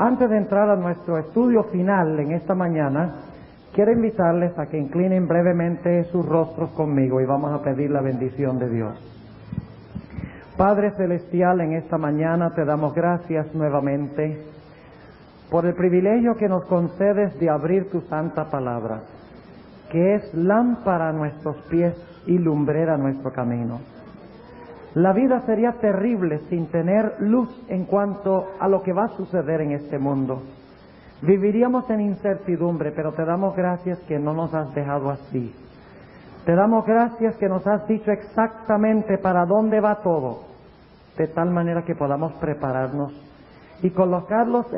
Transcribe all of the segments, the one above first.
Antes de entrar a nuestro estudio final en esta mañana, quiero invitarles a que inclinen brevemente sus rostros conmigo y vamos a pedir la bendición de Dios. Padre Celestial, en esta mañana te damos gracias nuevamente por el privilegio que nos concedes de abrir tu santa palabra, que es lámpara a nuestros pies y lumbrera a nuestro camino. La vida sería terrible sin tener luz en cuanto a lo que va a suceder en este mundo. Viviríamos en incertidumbre, pero te damos gracias que no nos has dejado así. Te damos gracias que nos has dicho exactamente para dónde va todo, de tal manera que podamos prepararnos y colocarnos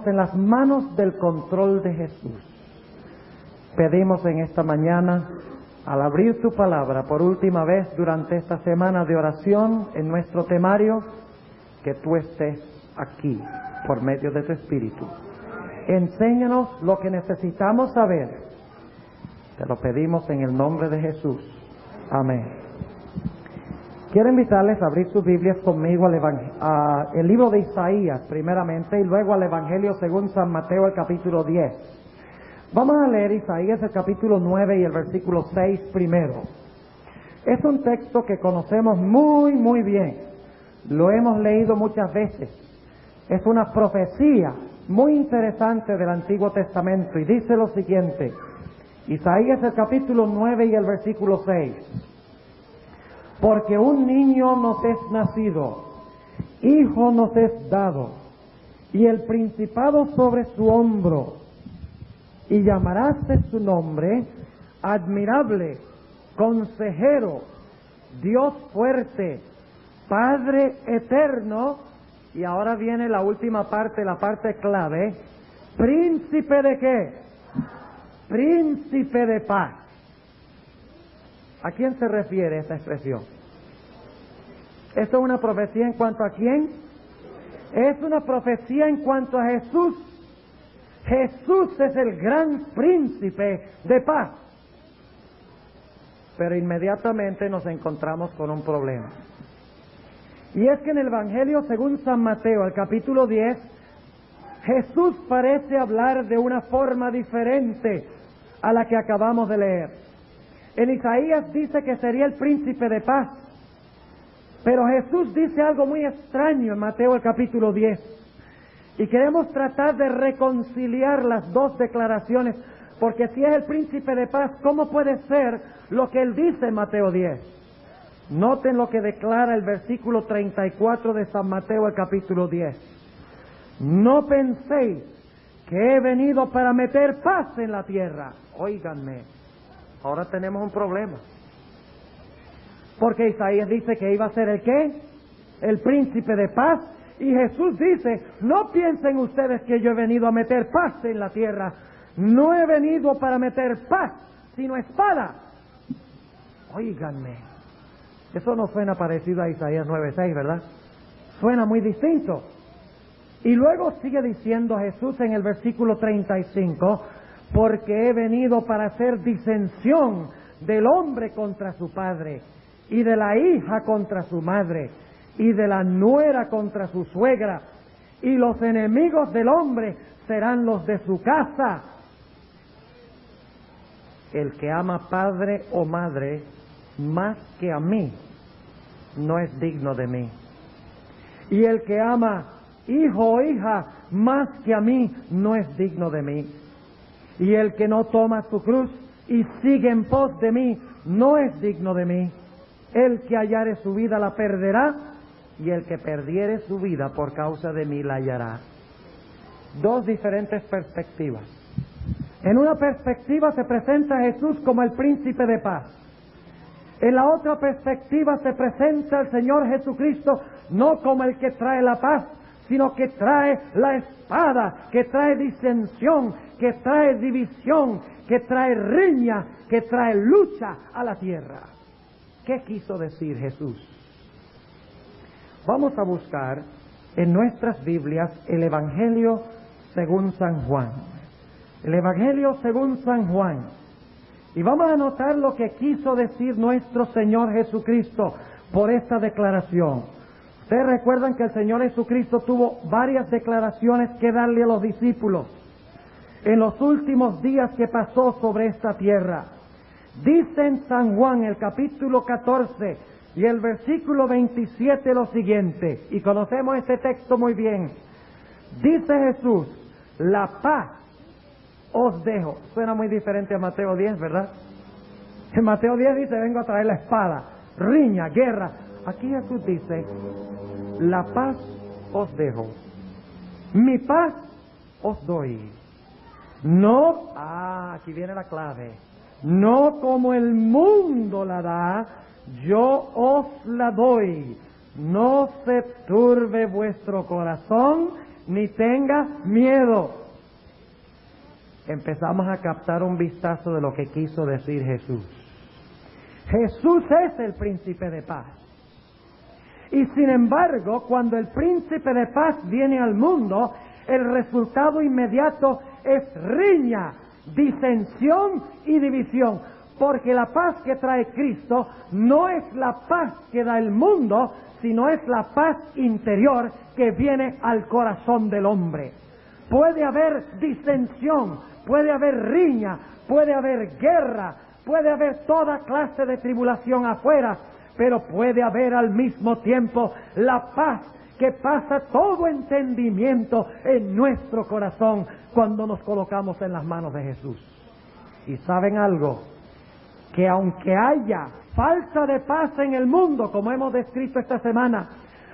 en las manos del control de Jesús. Pedimos en esta mañana, al abrir tu palabra por última vez durante esta semana de oración en nuestro temario, que tú estés aquí por medio de tu Espíritu. Enséñanos lo que necesitamos saber. Te lo pedimos en el nombre de Jesús. Amén. Quiero invitarles a abrir sus Biblias conmigo al libro de Isaías primeramente y luego al Evangelio según San Mateo, el capítulo 10. Vamos a leer Isaías el capítulo 9 y el versículo 6 primero. Es un texto que conocemos muy bien. Lo hemos leído muchas veces. Es una profecía muy interesante del Antiguo Testamento y dice lo siguiente. Isaías el capítulo 9 y el versículo 6. Porque un niño nos es nacido, hijo nos es dado, y el principado sobre su hombro, y llamaráse su nombre admirable, consejero, Dios fuerte, Padre eterno, y ahora viene la última parte, la parte clave, príncipe de ¿qué? Príncipe de paz. ¿A quién se refiere esta expresión? ¿Esto es una profecía en cuanto a quién? Es una profecía en cuanto a Jesús. Jesús es el gran príncipe de paz. Pero inmediatamente nos encontramos con un problema. Y es que en el Evangelio según San Mateo, el capítulo 10, Jesús parece hablar de una forma diferente a la que acabamos de leer. En Isaías dice que sería el príncipe de paz. Pero Jesús dice algo muy extraño en Mateo, el capítulo 10. Y queremos tratar de reconciliar las dos declaraciones, porque si es el príncipe de paz, ¿cómo puede ser lo que él dice en Mateo 10? Noten lo que declara el versículo 34 de San Mateo, el capítulo 10. No penséis que he venido para meter paz en la tierra. Óiganme, ahora tenemos un problema. Porque Isaías dice que iba a ser ¿el qué? El príncipe de paz. Y Jesús dice, no piensen ustedes que yo he venido a meter paz en la tierra. No he venido para meter paz, sino espada. Óiganme, eso no suena parecido a Isaías 9:6, ¿verdad? Suena muy distinto. Y luego sigue diciendo Jesús en el versículo 35, porque he venido para hacer disensión del hombre contra su padre, y de la hija contra su madre, y de la nuera contra su suegra, y los enemigos del hombre serán los de su casa. El que ama padre o madre más que a mí, no es digno de mí. Y el que ama hijo o hija más que a mí, no es digno de mí. Y el que no toma su cruz y sigue en pos de mí, no es digno de mí. El que hallare su vida la perderá, y el que perdiere su vida por causa de mí la hallará. Dos diferentes perspectivas. En una perspectiva se presenta a Jesús como el príncipe de paz. En la otra perspectiva se presenta al Señor Jesucristo no como el que trae la paz, sino que trae la espada, que trae disensión, que trae división, que trae riña, que trae lucha a la tierra. ¿Qué quiso decir Jesús? Vamos a buscar en nuestras Biblias el Evangelio según San Juan. El Evangelio según San Juan. Y vamos a notar lo que quiso decir nuestro Señor Jesucristo por esta declaración. Ustedes recuerdan que el Señor Jesucristo tuvo varias declaraciones que darle a los discípulos en los últimos días que pasó sobre esta tierra. Dice en San Juan, el capítulo 14 y el versículo 27 lo siguiente, y conocemos este texto muy bien. Dice Jesús: la paz os dejo. Suena muy diferente a Mateo 10, ¿verdad? En Mateo 10 dice: vengo a traer la espada, riña, guerra. Aquí Jesús dice: la paz os dejo, mi paz os doy. No, aquí viene la clave. No como el mundo la da, yo os la doy. No se turbe vuestro corazón, ni tenga miedo. Empezamos a captar un vistazo de lo que quiso decir Jesús. Jesús es el príncipe de paz. Y sin embargo, cuando el príncipe de paz viene al mundo, el resultado inmediato es riña, disensión y división. Porque la paz que trae Cristo no es la paz que da el mundo, sino es la paz interior que viene al corazón del hombre. Puede haber disensión, puede haber riña, puede haber guerra, puede haber toda clase de tribulación afuera, pero puede haber al mismo tiempo la paz que pasa todo entendimiento en nuestro corazón cuando nos colocamos en las manos de Jesús. ¿Y saben algo? Que aunque haya falta de paz en el mundo, como hemos descrito esta semana,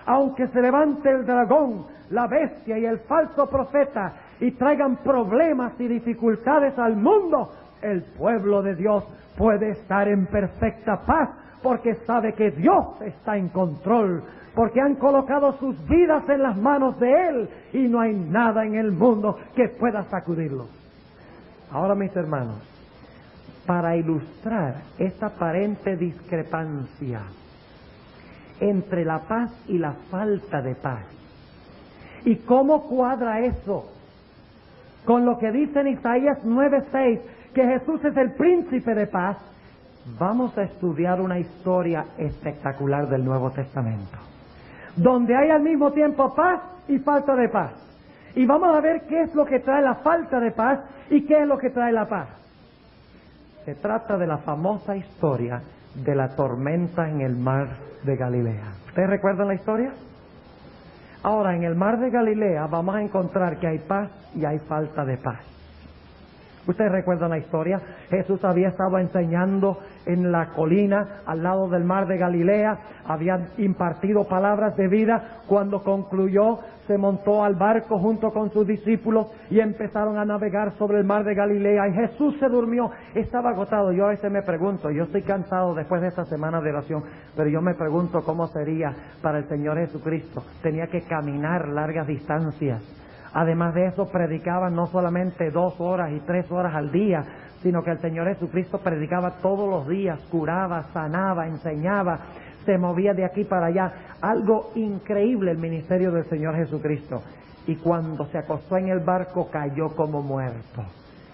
aunque se levante el dragón, la bestia y el falso profeta y traigan problemas y dificultades al mundo, el pueblo de Dios puede estar en perfecta paz, porque sabe que Dios está en control, porque han colocado sus vidas en las manos de Él y no hay nada en el mundo que pueda sacudirlos. Ahora, mis hermanos, para ilustrar esta aparente discrepancia entre la paz y la falta de paz, y cómo cuadra eso con lo que dice en Isaías 9:6, que Jesús es el príncipe de paz, vamos a estudiar una historia espectacular del Nuevo Testamento, donde hay al mismo tiempo paz y falta de paz. Y vamos a ver qué es lo que trae la falta de paz y qué es lo que trae la paz. Se trata de la famosa historia de la tormenta en el mar de Galilea. ¿Ustedes recuerdan la historia? Ahora, en el mar de Galilea vamos a encontrar que hay paz y hay falta de paz. ¿Ustedes recuerdan la historia? Jesús había estado enseñando en la colina al lado del mar de Galilea, había impartido palabras de vida. Cuando concluyó, se montó al barco junto con sus discípulos y empezaron a navegar sobre el mar de Galilea, y Jesús se durmió, estaba agotado. Yo a veces me pregunto, yo estoy cansado después de esta semana de oración, pero yo me pregunto cómo sería para el Señor Jesucristo. Tenía que caminar largas distancias. Además de eso, predicaban no solamente 2 horas y 3 horas al día, sino que el Señor Jesucristo predicaba todos los días, curaba, sanaba, enseñaba, se movía de aquí para allá. Algo increíble el ministerio del Señor Jesucristo. Y cuando se acostó en el barco, cayó como muerto.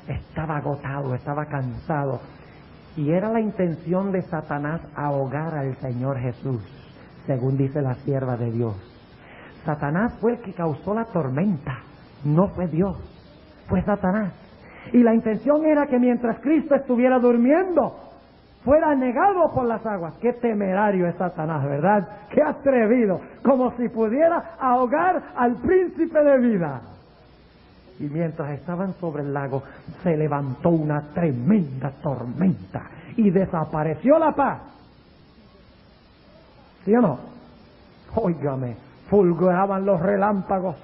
Estaba agotado, estaba cansado. Y era la intención de Satanás ahogar al Señor Jesús, según dice la sierva de Dios. Satanás fue el que causó la tormenta, no fue Dios, fue Satanás. Y la intención era que mientras Cristo estuviera durmiendo, fuera anegado por las aguas. Qué temerario es Satanás, ¿verdad? Qué atrevido, como si pudiera ahogar al príncipe de vida. Y mientras estaban sobre el lago, se levantó una tremenda tormenta y desapareció la paz. ¿Sí o no? Óigame, fulguraban los relámpagos,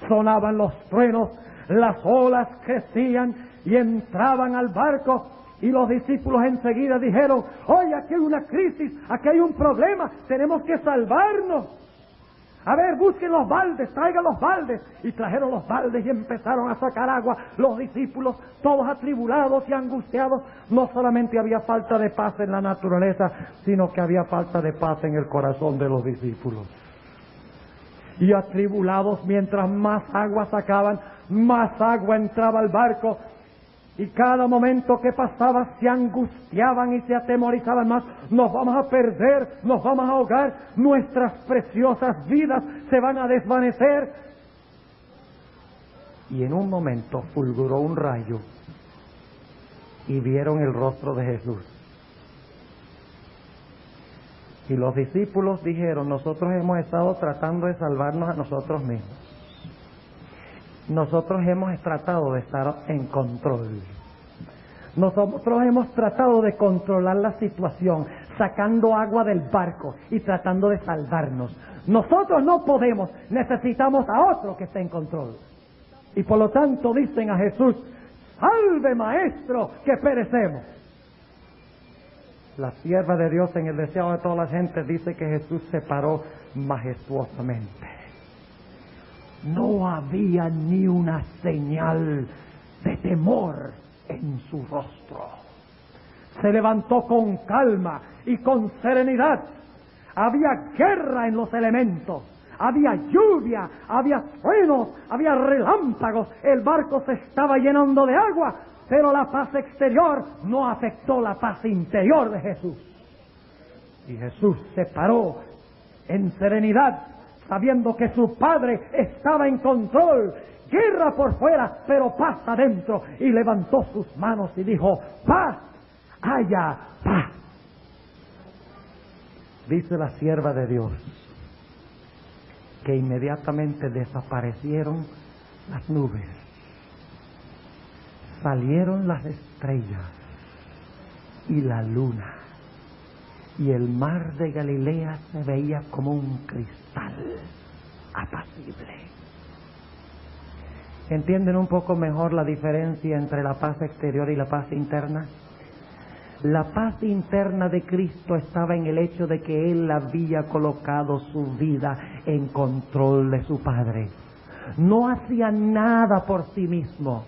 sonaban los truenos, las olas crecían y entraban al barco, y los discípulos enseguida dijeron: oye, aquí hay una crisis, aquí hay un problema, tenemos que salvarnos. A ver, busquen los baldes, traigan los baldes. Y trajeron los baldes y empezaron a sacar agua. Los discípulos, todos atribulados y angustiados. No solamente había falta de paz en la naturaleza, sino que había falta de paz en el corazón de los discípulos. Y atribulados, mientras más agua sacaban, más agua entraba al barco. Y cada momento que pasaba se angustiaban y se atemorizaban más. Nos vamos a perder, nos vamos a ahogar, nuestras preciosas vidas se van a desvanecer. Y en un momento fulguró un rayo y vieron el rostro de Jesús. Y los discípulos dijeron: nosotros hemos estado tratando de salvarnos a nosotros mismos. Nosotros hemos tratado de estar en control. Nosotros hemos tratado de controlar la situación, sacando agua del barco y tratando de salvarnos. Nosotros no podemos, necesitamos a otro que esté en control. Y por lo tanto dicen a Jesús: salve, maestro, que perecemos. La sierva de Dios, en el deseo de toda la gente, dice que Jesús se paró majestuosamente. No había ni una señal de temor en su rostro. Se levantó con calma y con serenidad. Había guerra en los elementos, había lluvia, había truenos, había relámpagos. El barco se estaba llenando de agua, pero la paz exterior no afectó la paz interior de Jesús. Y Jesús se paró en serenidad, sabiendo que su Padre estaba en control. Guerra por fuera, pero paz adentro. Y levantó sus manos y dijo: paz, haya paz. Dice la sierva de Dios que inmediatamente desaparecieron las nubes, salieron las estrellas y la luna, y el mar de Galilea se veía como un cristal apacible. ¿Entienden un poco mejor la diferencia entre la paz exterior y la paz interna? La paz interna de Cristo estaba en el hecho de que Él había colocado su vida en control de su Padre. No hacía nada por sí mismo.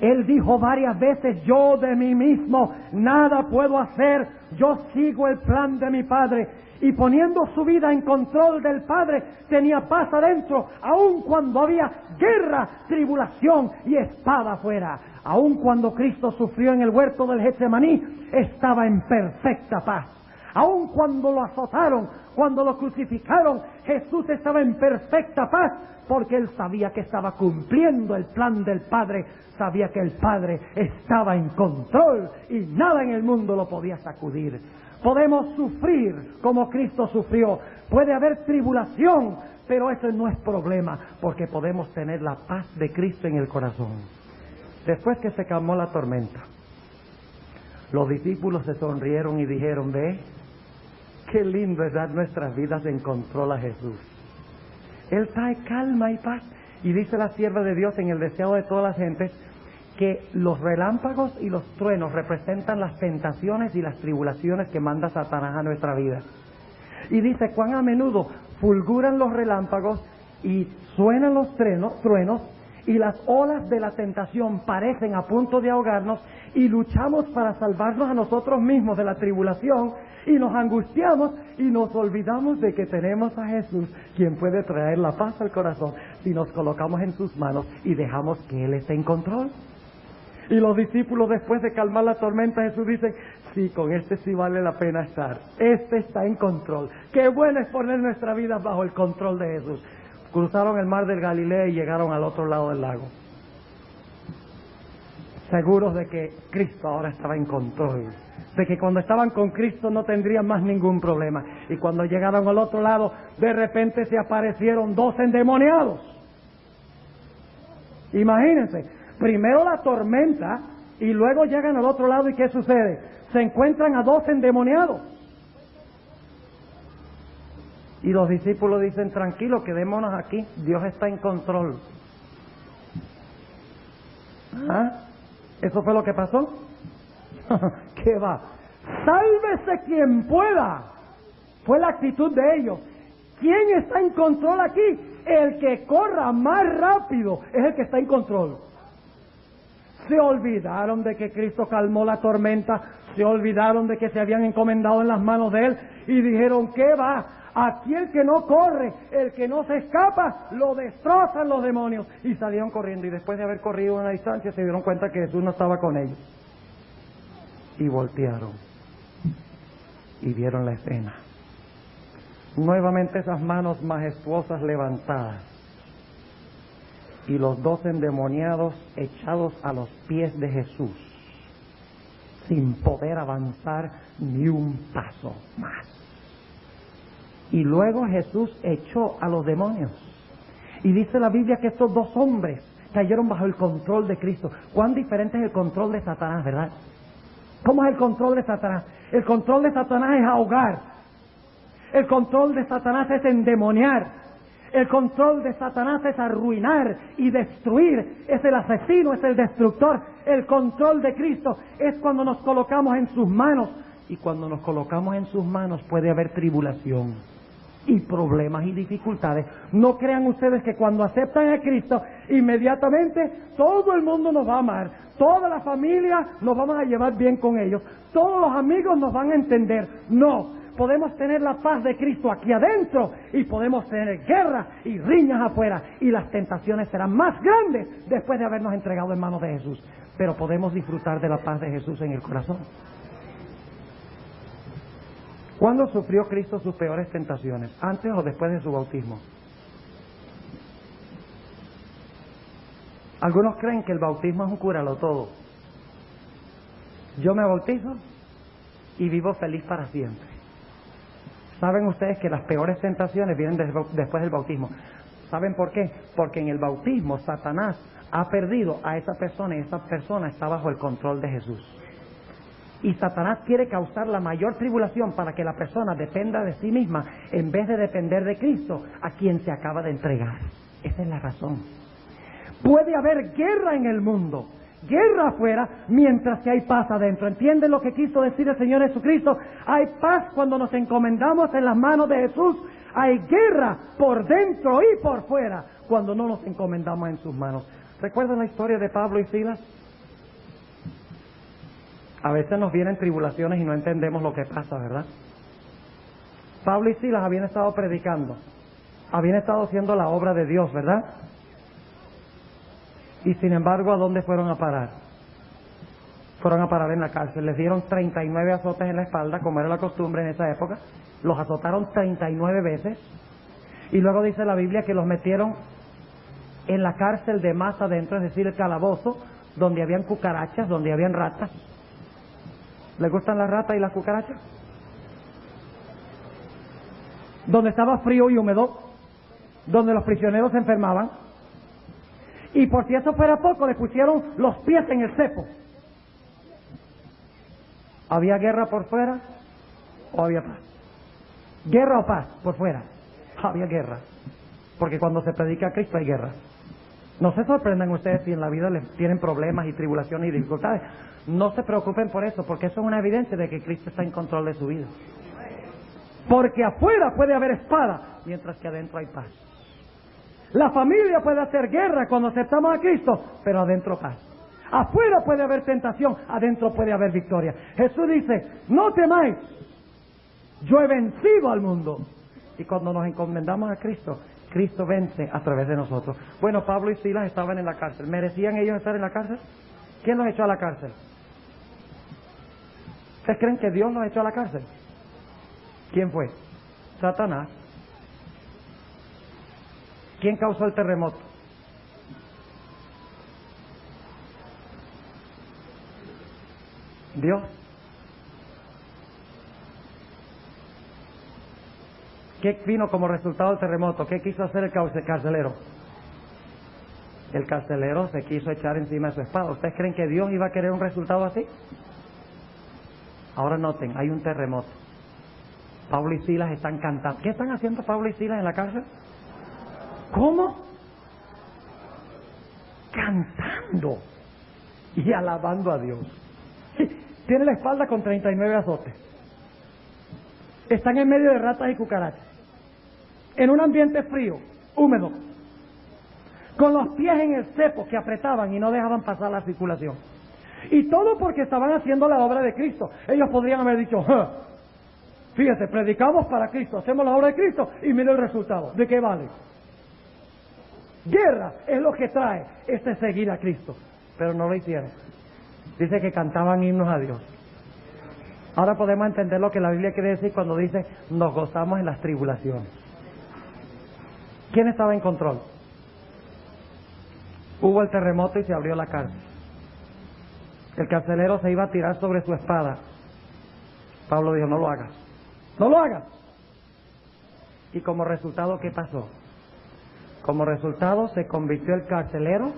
Él dijo varias veces: yo de mí mismo nada puedo hacer, yo sigo el plan de mi Padre. Y poniendo su vida en control del Padre, tenía paz adentro, aun cuando había guerra, tribulación y espada afuera. Aun cuando Cristo sufrió en el huerto del Getsemaní, estaba en perfecta paz. Aun cuando lo azotaron, cuando lo crucificaron, Jesús estaba en perfecta paz, porque Él sabía que estaba cumpliendo el plan del Padre, sabía que el Padre estaba en control y nada en el mundo lo podía sacudir. Podemos sufrir como Cristo sufrió, puede haber tribulación, pero eso no es problema, porque podemos tener la paz de Cristo en el corazón. Después que se calmó la tormenta, los discípulos se sonrieron y dijeron: ve, qué lindo es dar nuestras vidas en control a Jesús. Él trae calma y paz. Y dice la sierva de Dios, en el deseo de todas las gentes, que los relámpagos y los truenos representan las tentaciones y las tribulaciones que manda Satanás a nuestra vida. Y dice: cuán a menudo fulguran los relámpagos y suenan los truenos, y las olas de la tentación parecen a punto de ahogarnos, y luchamos para salvarnos a nosotros mismos de la tribulación, y nos angustiamos y nos olvidamos de que tenemos a Jesús, quien puede traer la paz al corazón si nos colocamos en sus manos y dejamos que Él esté en control. Y los discípulos, después de calmar la tormenta, Jesús dice: sí, con este sí vale la pena estar, este está en control. Qué bueno es poner nuestra vida bajo el control de Jesús. Cruzaron el mar del Galilea y llegaron al otro lado del lago, seguros de que Cristo ahora estaba en control, de que cuando estaban con Cristo no tendrían más ningún problema. Y cuando llegaron al otro lado, de repente se aparecieron 2 endemoniados. Imagínense, primero la tormenta y luego llegan al otro lado, y ¿qué sucede? Se encuentran a 2 endemoniados. Y los discípulos dicen: tranquilo, quedémonos aquí, Dios está en control. ¿Ah? ¿Eso fue lo que pasó? ¿Qué va? Sálvese quien pueda. Fue la actitud de ellos. ¿Quién está en control aquí? El que corra más rápido es el que está en control. Se olvidaron de que Cristo calmó la tormenta, se olvidaron de que se habían encomendado en las manos de Él y dijeron: ¿qué va? Aquí el que no corre, el que no se escapa, lo destrozan los demonios. Y salieron corriendo, y después de haber corrido una distancia se dieron cuenta que Jesús no estaba con ellos. Y voltearon y vieron la escena. Nuevamente esas manos majestuosas levantadas y los 2 endemoniados echados a los pies de Jesús, sin poder avanzar ni un paso más. Y luego Jesús echó a los demonios. Y dice la Biblia que estos 2 hombres cayeron bajo el control de Cristo. ¿Cuán diferente es el control de Satanás, verdad? ¿Cómo es el control de Satanás? El control de Satanás es ahogar. El control de Satanás es endemoniar. El control de Satanás es arruinar y destruir. Es el asesino, es el destructor. El control de Cristo es cuando nos colocamos en sus manos. Y cuando nos colocamos en sus manos puede haber tribulación y problemas y dificultades. No crean ustedes que cuando aceptan a Cristo, inmediatamente todo el mundo nos va a amar, toda la familia nos vamos a llevar bien con ellos, todos los amigos nos van a entender. No, podemos tener la paz de Cristo aquí adentro y podemos tener guerra y riñas afuera, y las tentaciones serán más grandes después de habernos entregado en manos de Jesús. Pero podemos disfrutar de la paz de Jesús en el corazón. ¿Cuándo sufrió Cristo sus peores tentaciones? ¿Antes o después de su bautismo? Algunos creen que el bautismo es un cúralo todo. Yo me bautizo y vivo feliz para siempre. ¿Saben ustedes que las peores tentaciones vienen después del bautismo? ¿Saben por qué? Porque en el bautismo Satanás ha perdido a esa persona y esa persona está bajo el control de Jesús. Y Satanás quiere causar la mayor tribulación para que la persona dependa de sí misma en vez de depender de Cristo, a quien se acaba de entregar. Esa es la razón. Puede haber guerra en el mundo, guerra afuera, mientras que hay paz adentro. ¿Entienden lo que quiso decir el Señor Jesucristo? Hay paz cuando nos encomendamos en las manos de Jesús. Hay guerra por dentro y por fuera cuando no nos encomendamos en sus manos. ¿Recuerdan la historia de Pablo y Silas? A veces nos vienen tribulaciones y no entendemos lo que pasa, ¿verdad? Pablo y Silas habían estado predicando, habían estado haciendo la obra de Dios, ¿verdad? Y sin embargo, ¿a dónde fueron a parar? Fueron a parar en la cárcel. Les dieron 39 azotes en la espalda, como era la costumbre en esa época. Los azotaron 39 veces. Y luego dice la Biblia que los metieron en la cárcel de más adentro, es decir, el calabozo, donde habían cucarachas, donde habían ratas. ¿Les gustan las ratas y las cucarachas? Donde estaba frío y húmedo, donde los prisioneros se enfermaban. Y por si eso fuera poco, le pusieron los pies en el cepo. ¿Había guerra por fuera o había paz? ¿Guerra o paz por fuera? Había guerra. Porque cuando se predica a Cristo hay guerra. No se sorprendan ustedes si en la vida les tienen problemas y tribulaciones y dificultades. No se preocupen por eso, porque eso es una evidencia de que Cristo está en control de su vida. Porque afuera puede haber espada, mientras que adentro hay paz. La familia puede hacer guerra cuando aceptamos a Cristo, pero adentro paz. Afuera puede haber tentación, adentro puede haber victoria. Jesús dice, no temáis, yo he vencido al mundo. Y cuando nos encomendamos a Cristo, Cristo vence a través de nosotros. Bueno, Pablo y Silas estaban en la cárcel. ¿Merecían ellos estar en la cárcel? ¿Quién los echó a la cárcel? ¿Ustedes creen que Dios los echó a la cárcel? ¿Quién fue? Satanás. ¿Quién causó el terremoto? Dios. ¿Qué vino como resultado del terremoto? ¿Qué quiso hacer el carcelero? El carcelero se quiso echar encima de su espada. ¿Ustedes creen que Dios iba a querer un resultado así? Ahora noten, hay un terremoto. Pablo y Silas están cantando. ¿Qué están haciendo Pablo y Silas en la cárcel? ¿Cómo? Cantando y alabando a Dios. Tiene la espalda con 39 azotes. Están en medio de ratas y cucarachas. En un ambiente frío, húmedo. Con los pies en el cepo que apretaban y no dejaban pasar la circulación. Y todo porque estaban haciendo la obra de Cristo. Ellos podrían haber dicho, Fíjate, predicamos para Cristo, hacemos la obra de Cristo y mira el resultado. ¿De qué vale? Guerra es lo que trae seguir a Cristo. Pero no lo hicieron. Dice que cantaban himnos a Dios. Ahora podemos entender lo que la Biblia quiere decir cuando dice nos gozamos en las tribulaciones. ¿Quién estaba en control? Hubo el terremoto y se abrió la cárcel. El carcelero se iba a tirar sobre su espada. Pablo dijo, no lo hagas. No lo hagas. Y como resultado, ¿qué pasó? Como resultado se convirtió el carcelero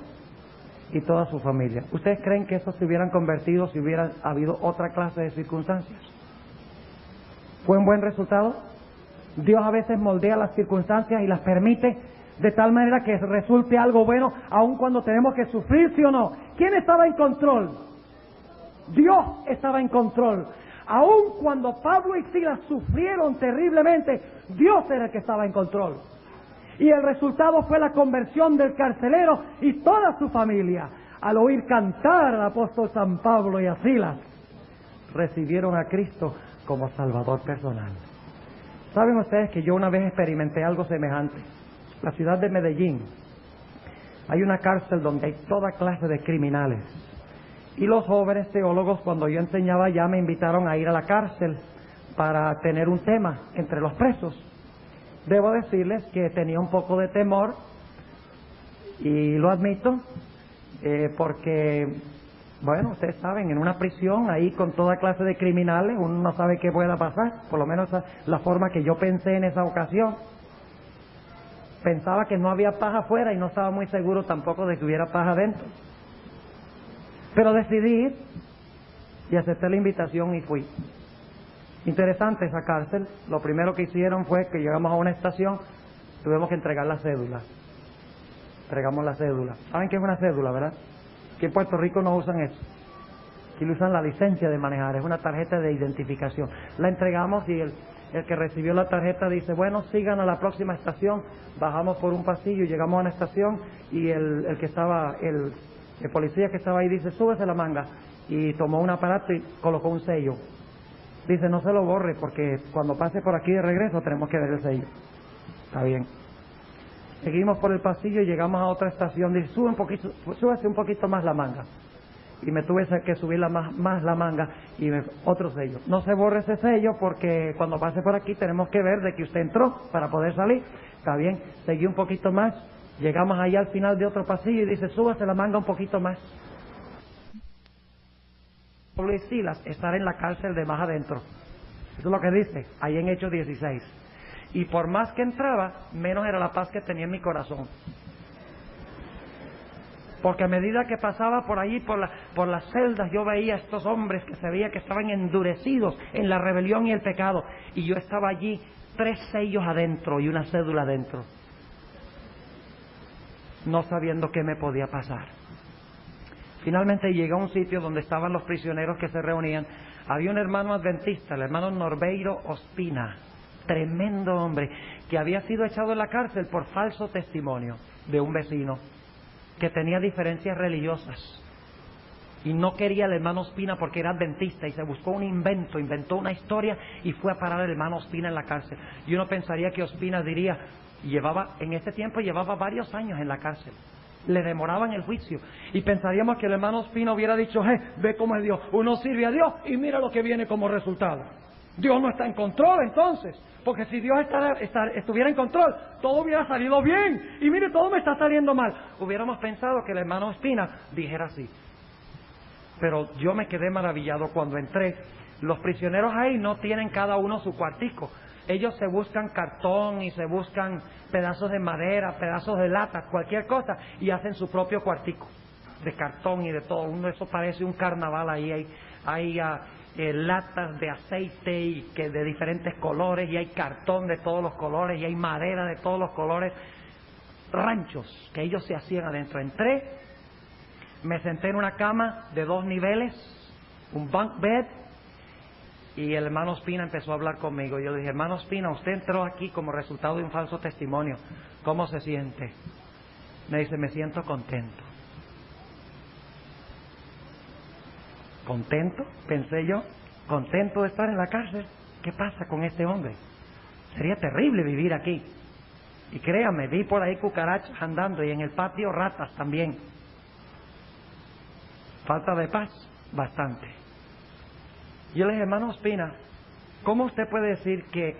y toda su familia. ¿Ustedes creen que esos se hubieran convertido si hubiera habido otra clase de circunstancias? ¿Fue un buen resultado? Dios a veces moldea las circunstancias y las permite de tal manera que resulte algo bueno, aun cuando tenemos que sufrir, ¿sí o no? ¿Quién estaba en control? Dios estaba en control. Aun cuando Pablo y Silas sufrieron terriblemente, Dios era el que estaba en control. Y el resultado fue la conversión del carcelero y toda su familia. Al oír cantar al apóstol San Pablo y a Silas, recibieron a Cristo como Salvador personal. ¿Saben ustedes que yo una vez experimenté algo semejante? La ciudad de Medellín. Hay una cárcel donde hay toda clase de criminales. Y los jóvenes teólogos, cuando yo enseñaba allá, me invitaron a ir a la cárcel para tener un tema entre los presos. Debo decirles que tenía un poco de temor, y lo admito, porque, bueno, ustedes saben, en una prisión, ahí con toda clase de criminales, uno no sabe qué pueda pasar, por lo menos la forma que yo pensé en esa ocasión. Pensaba que no había paz afuera y no estaba muy seguro tampoco de que hubiera paz adentro. Pero decidí ir y acepté la invitación y fui. Interesante esa cárcel. Lo primero que hicieron fue que llegamos a una estación, tuvimos que entregar la cédula. Entregamos la cédula. ¿Saben qué es una cédula, verdad? Que en Puerto Rico no usan eso. Aquí usan la licencia de manejar, es una tarjeta de identificación. La entregamos y el que recibió la tarjeta dice, bueno, sigan a la próxima estación. Bajamos por un pasillo y llegamos a una estación y el policía que estaba ahí dice, súbese la manga. Y tomó un aparato y colocó un sello. Dice, no se lo borre porque cuando pase por aquí de regreso tenemos que ver el sello. Está bien. Seguimos por el pasillo y llegamos a otra estación. Dice, súbase un poquito más la manga. Y me tuve que subir más la manga y otro sello. No se borre ese sello porque cuando pase por aquí tenemos que ver de que usted entró para poder salir. Está bien. Seguí un poquito más. Llegamos allá al final de otro pasillo y dice, súbase la manga un poquito más. Pablo y Silas estar en la cárcel de más adentro. Eso es lo que dice, ahí en Hechos 16. Y por más que entraba, menos era la paz que tenía en mi corazón. Porque a medida que pasaba por allí, por las celdas, yo veía a estos hombres que se veía que estaban endurecidos en la rebelión y el pecado. Y yo estaba allí, 3 sellos adentro y una cédula adentro. No sabiendo qué me podía pasar. Finalmente llegué a un sitio donde estaban los prisioneros que se reunían. Había un hermano adventista, el hermano Norbeiro Ospina, tremendo hombre, que había sido echado en la cárcel por falso testimonio de un vecino que tenía diferencias religiosas. Y no quería al hermano Ospina porque era adventista y se buscó un inventó una historia y fue a parar al hermano Ospina en la cárcel. Y uno pensaría que Ospina diría, en ese tiempo llevaba varios años en la cárcel. Le demoraban el juicio y pensaríamos que el hermano Ospina hubiera dicho, ve cómo es Dios, uno sirve a Dios y mira lo que viene como resultado. Dios no está en control entonces, porque si Dios estuviera en control, todo hubiera salido bien y mire, todo me está saliendo mal. Hubiéramos pensado que el hermano Ospina dijera así. Pero yo me quedé maravillado cuando entré. Los prisioneros ahí no tienen cada uno su cuartico. Ellos se buscan cartón y se buscan pedazos de madera, pedazos de lata, cualquier cosa, y hacen su propio cuartico de cartón y de todo. Eso parece un carnaval ahí. Hay latas de aceite y que de diferentes colores, y hay cartón de todos los colores, y hay madera de todos los colores. Ranchos que ellos se hacían adentro. Entré, me senté en una cama de 2 niveles, un bunk bed, y el hermano Ospina empezó a hablar conmigo. Yo dije, hermano Ospina, usted entró aquí como resultado de un falso testimonio. ¿Cómo se siente? Me dice, me siento contento. ¿Contento? Pensé yo, contento de estar en la cárcel. ¿qué pasa con este hombre? Sería terrible vivir aquí. Y créame, vi por ahí cucarachas andando y en el patio ratas también. Falta de paz, bastante. Yo le dije, hermano Ospina, ¿cómo usted puede decir que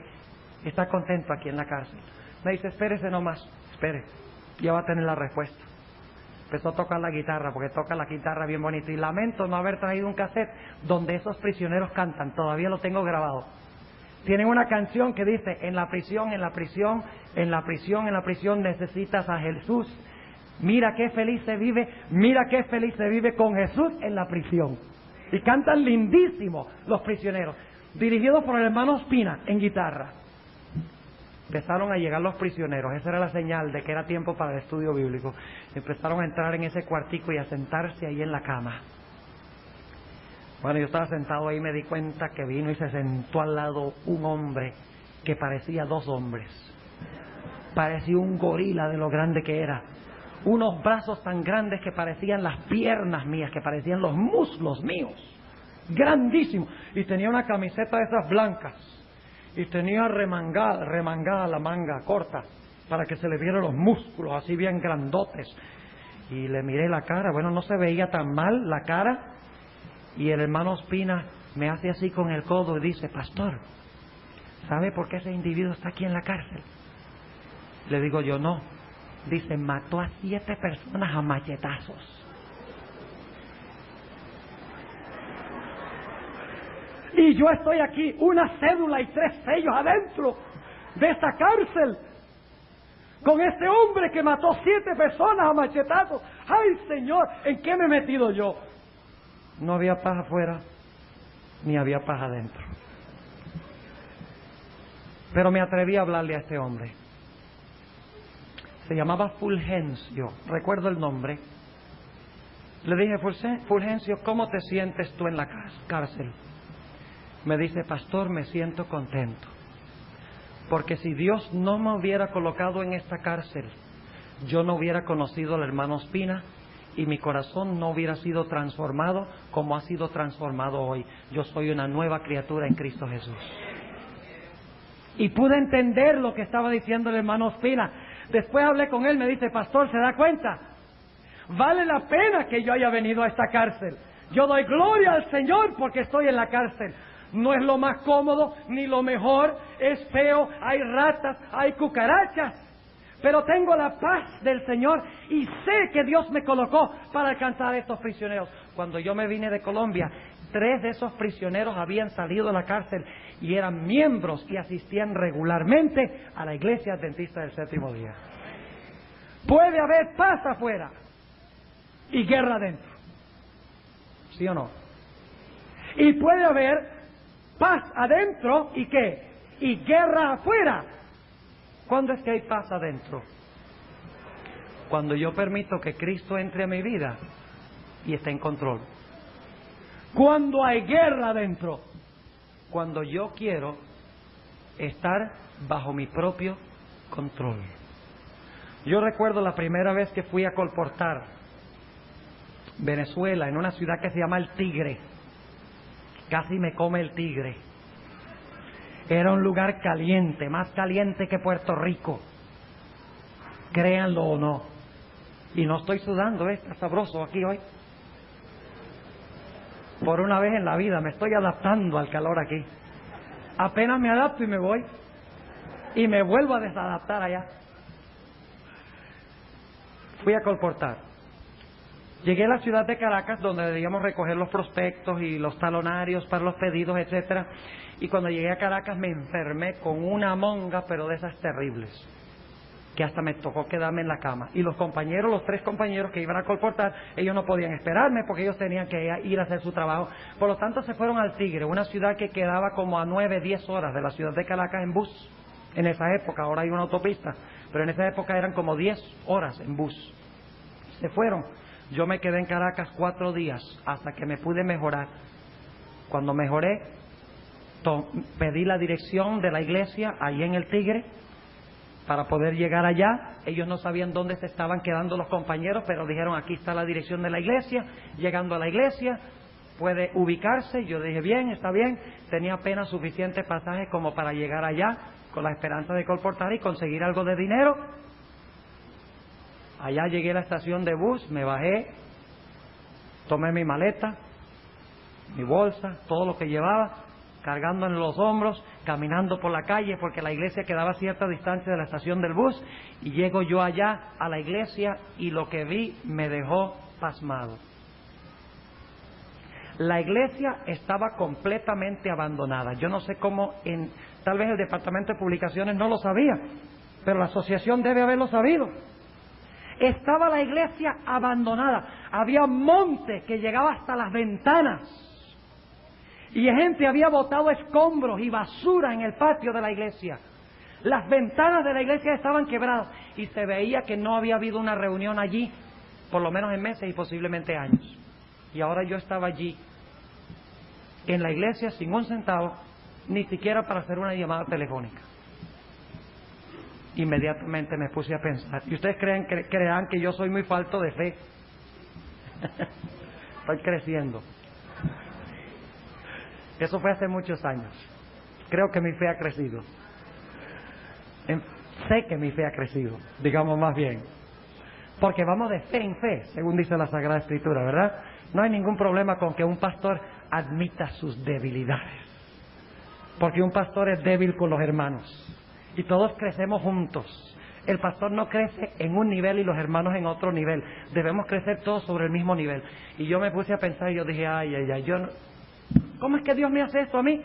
está contento aquí en la cárcel? Me dice, espérese nomás, espere, ya va a tener la respuesta. Empezó a tocar la guitarra, porque toca la guitarra bien bonito. Y lamento no haber traído un cassette donde esos prisioneros cantan, todavía lo tengo grabado. Tienen una canción que dice, en la prisión, en la prisión, en la prisión, en la prisión necesitas a Jesús. Mira qué feliz se vive, mira qué feliz se vive con Jesús en la prisión. Y cantan lindísimo los prisioneros, dirigidos por el hermano Ospina en guitarra. Empezaron a llegar los prisioneros, esa era la señal de que era tiempo para el estudio bíblico. Empezaron a entrar en ese cuartico y a sentarse ahí en la cama. Bueno, yo estaba sentado ahí y me di cuenta que vino y se sentó al lado un hombre que parecía dos hombres. Parecía un gorila de lo grande que era. Unos brazos tan grandes que parecían las piernas mías, que parecían los muslos míos. Grandísimo. Y tenía una camiseta de esas blancas. Y tenía remangada la manga corta para que se le vieran los músculos así bien grandotes. Y le miré la cara, bueno, no se veía tan mal la cara. Y el hermano Ospina me hace así con el codo y dice, pastor, ¿sabe por qué ese individuo está aquí en la cárcel? Le digo yo, no. Dice, mató a 7 personas a machetazos. Y yo estoy aquí, una cédula y 3 sellos adentro de esta cárcel, con este hombre que mató 7 personas a machetazos. ¡Ay, Señor! ¿En qué me he metido yo? No había paz afuera, ni había paz adentro. Pero me atreví a hablarle a este hombre. Se llamaba Fulgencio, recuerdo el nombre. Le dije, Fulgencio, ¿cómo te sientes tú en la cárcel? Me dice, pastor, me siento contento. Porque si Dios no me hubiera colocado en esta cárcel, yo no hubiera conocido al hermano Ospina y mi corazón no hubiera sido transformado como ha sido transformado hoy. Yo soy una nueva criatura en Cristo Jesús. Y pude entender lo que estaba diciendo el hermano Ospina. Después hablé con él, me dice, pastor, ¿se da cuenta? Vale la pena que yo haya venido a esta cárcel. Yo doy gloria al Señor porque estoy en la cárcel. No es lo más cómodo ni lo mejor, es feo, hay ratas, hay cucarachas, pero tengo la paz del Señor y sé que Dios me colocó para alcanzar a estos prisioneros. Cuando yo me vine de Colombia, 3 de esos prisioneros habían salido de la cárcel y eran miembros y asistían regularmente a la iglesia adventista del séptimo día. Puede haber paz afuera y guerra adentro, ¿sí o no? Y puede haber paz adentro y ¿qué? Y guerra afuera. ¿Cuándo es que hay paz adentro? Cuando yo permito que Cristo entre a mi vida y esté en control. Cuando hay guerra adentro, cuando yo quiero estar bajo mi propio control. Yo recuerdo la primera vez que fui a Colportar, Venezuela, en una ciudad que se llama El Tigre. Casi me come el tigre. Era un lugar caliente, más caliente que Puerto Rico. Créanlo o no. Y no estoy sudando, está sabroso aquí hoy. Por una vez en la vida me estoy adaptando al calor aquí. Apenas me adapto y me voy. Y me vuelvo a desadaptar allá. Fui a Colportar. Llegué a la ciudad de Caracas, donde debíamos recoger los prospectos y los talonarios para los pedidos, etcétera. Y cuando llegué a Caracas me enfermé con una monga, pero de esas terribles, que hasta me tocó quedarme en la cama. Y los compañeros, los 3 compañeros que iban a Colportar, ellos no podían esperarme porque ellos tenían que ir a hacer su trabajo. Por lo tanto, se fueron al Tigre, una ciudad que quedaba como a 9, 10 horas de la ciudad de Caracas en bus. En esa época, ahora hay una autopista, pero en esa época eran como 10 horas en bus. Se fueron. Yo me quedé en Caracas 4 días hasta que me pude mejorar. Cuando mejoré, pedí la dirección de la iglesia ahí en el Tigre para poder llegar allá. Ellos no sabían dónde se estaban quedando los compañeros, pero dijeron, aquí está la dirección de la iglesia. Llegando a la iglesia, puede ubicarse. Yo dije, bien, está bien. Tenía apenas suficiente pasaje como para llegar allá, con la esperanza de colportar y conseguir algo de dinero. Allá llegué a la estación de bus, me bajé, tomé mi maleta, mi bolsa, todo lo que llevaba, cargando en los hombros, caminando por la calle, porque la iglesia quedaba a cierta distancia de la estación del bus, y llego yo allá a la iglesia y lo que vi me dejó pasmado. La iglesia estaba completamente abandonada. Yo no sé cómo, tal vez el departamento de publicaciones no lo sabía, pero la asociación debe haberlo sabido. Estaba la iglesia abandonada, había un monte que llegaba hasta las ventanas. Y gente había botado escombros y basura en el patio de la iglesia. Las ventanas de la iglesia estaban quebradas y se veía que no había habido una reunión allí, por lo menos en meses y posiblemente años. Y ahora yo estaba allí, en la iglesia, sin un centavo, ni siquiera para hacer una llamada telefónica. Inmediatamente me puse a pensar. Y ustedes crean que yo soy muy falto de fe. Estoy creciendo. Eso fue hace muchos años. Creo que mi fe ha crecido. Sé que mi fe ha crecido, digamos más bien. Porque vamos de fe en fe, según dice la Sagrada Escritura, ¿verdad? No hay ningún problema con que un pastor admita sus debilidades. Porque un pastor es débil con los hermanos. Y todos crecemos juntos. El pastor no crece en un nivel y los hermanos en otro nivel. Debemos crecer todos sobre el mismo nivel. Y yo me puse a pensar y yo dije, ay, yo no... ¿Cómo es que Dios me hace esto a mí?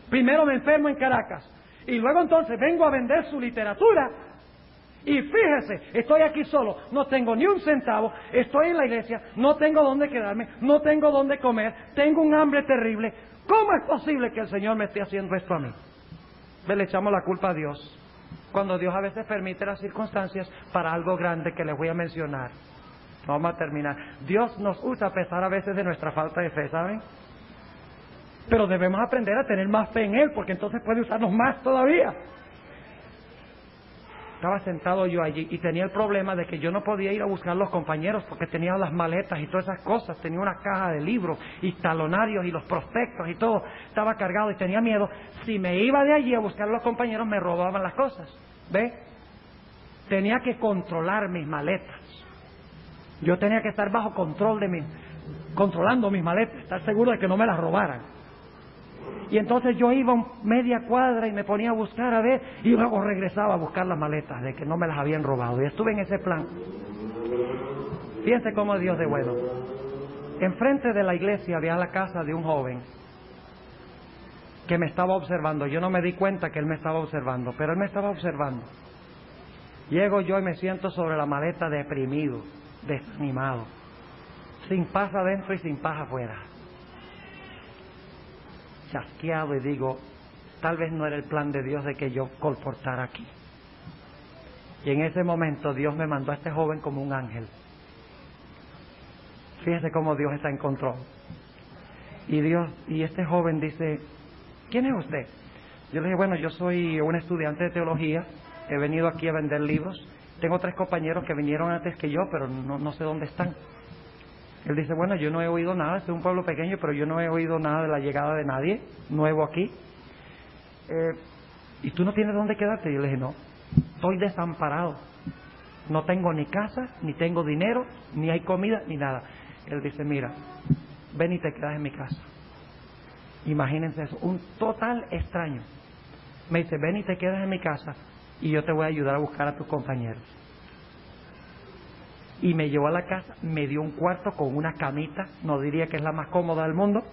Primero me enfermo en Caracas y luego entonces vengo a vender su literatura y fíjese, estoy aquí solo, no tengo ni un centavo, estoy en la iglesia, no tengo dónde quedarme, no tengo dónde comer, tengo un hambre terrible. ¿Cómo es posible que el Señor me esté haciendo esto a mí? Le echamos la culpa a Dios, cuando Dios a veces permite las circunstancias para algo grande que les voy a mencionar. Vamos a terminar. Dios nos usa a pesar a veces de nuestra falta de fe, ¿saben? Pero debemos aprender a tener más fe en Él, porque entonces puede usarnos más todavía. Estaba sentado yo allí y tenía el problema de que yo no podía ir a buscar a los compañeros porque tenía las maletas y todas esas cosas. Tenía una caja de libros y talonarios y los prospectos y todo. Estaba cargado y tenía miedo. Si me iba de allí a buscar a los compañeros me robaban las cosas. ¿Ve? Tenía que controlar mis maletas. Yo tenía que estar bajo control controlando mis maletas, estar seguro de que no me las robaran. Y entonces yo iba media cuadra y me ponía a buscar a ver, y luego regresaba a buscar las maletas de que no me las habían robado. Y estuve en ese plan. Fíjense cómo Dios de bueno. Enfrente de la iglesia había la casa de un joven que me estaba observando. Yo no me di cuenta que él me estaba observando, pero él me estaba observando. Llego yo y me siento sobre la maleta deprimido, desanimado, sin paz adentro y sin paz afuera. Chasqueado, y digo, tal vez no era el plan de Dios de que yo colportara aquí. Y en ese momento Dios me mandó a este joven como un ángel. Fíjense cómo Dios está en control. Y este joven dice, ¿quién es usted? Yo le dije, bueno, yo soy un estudiante de teología, he venido aquí a vender libros, tengo 3 compañeros que vinieron antes que yo, pero no sé dónde están. Él dice, bueno, yo no he oído nada, este es un pueblo pequeño, pero yo no he oído nada de la llegada de nadie nuevo aquí. ¿Y tú no tienes dónde quedarte? Y yo le dije, no, estoy desamparado. No tengo ni casa, ni tengo dinero, ni hay comida, ni nada. Él dice, mira, ven y te quedas en mi casa. Imagínense eso, un total extraño. Me dice, ven y te quedas en mi casa y yo te voy a ayudar a buscar a tus compañeros. Y me llevó a la casa, me dio un cuarto con una camita, no diría que es la más cómoda del mundo,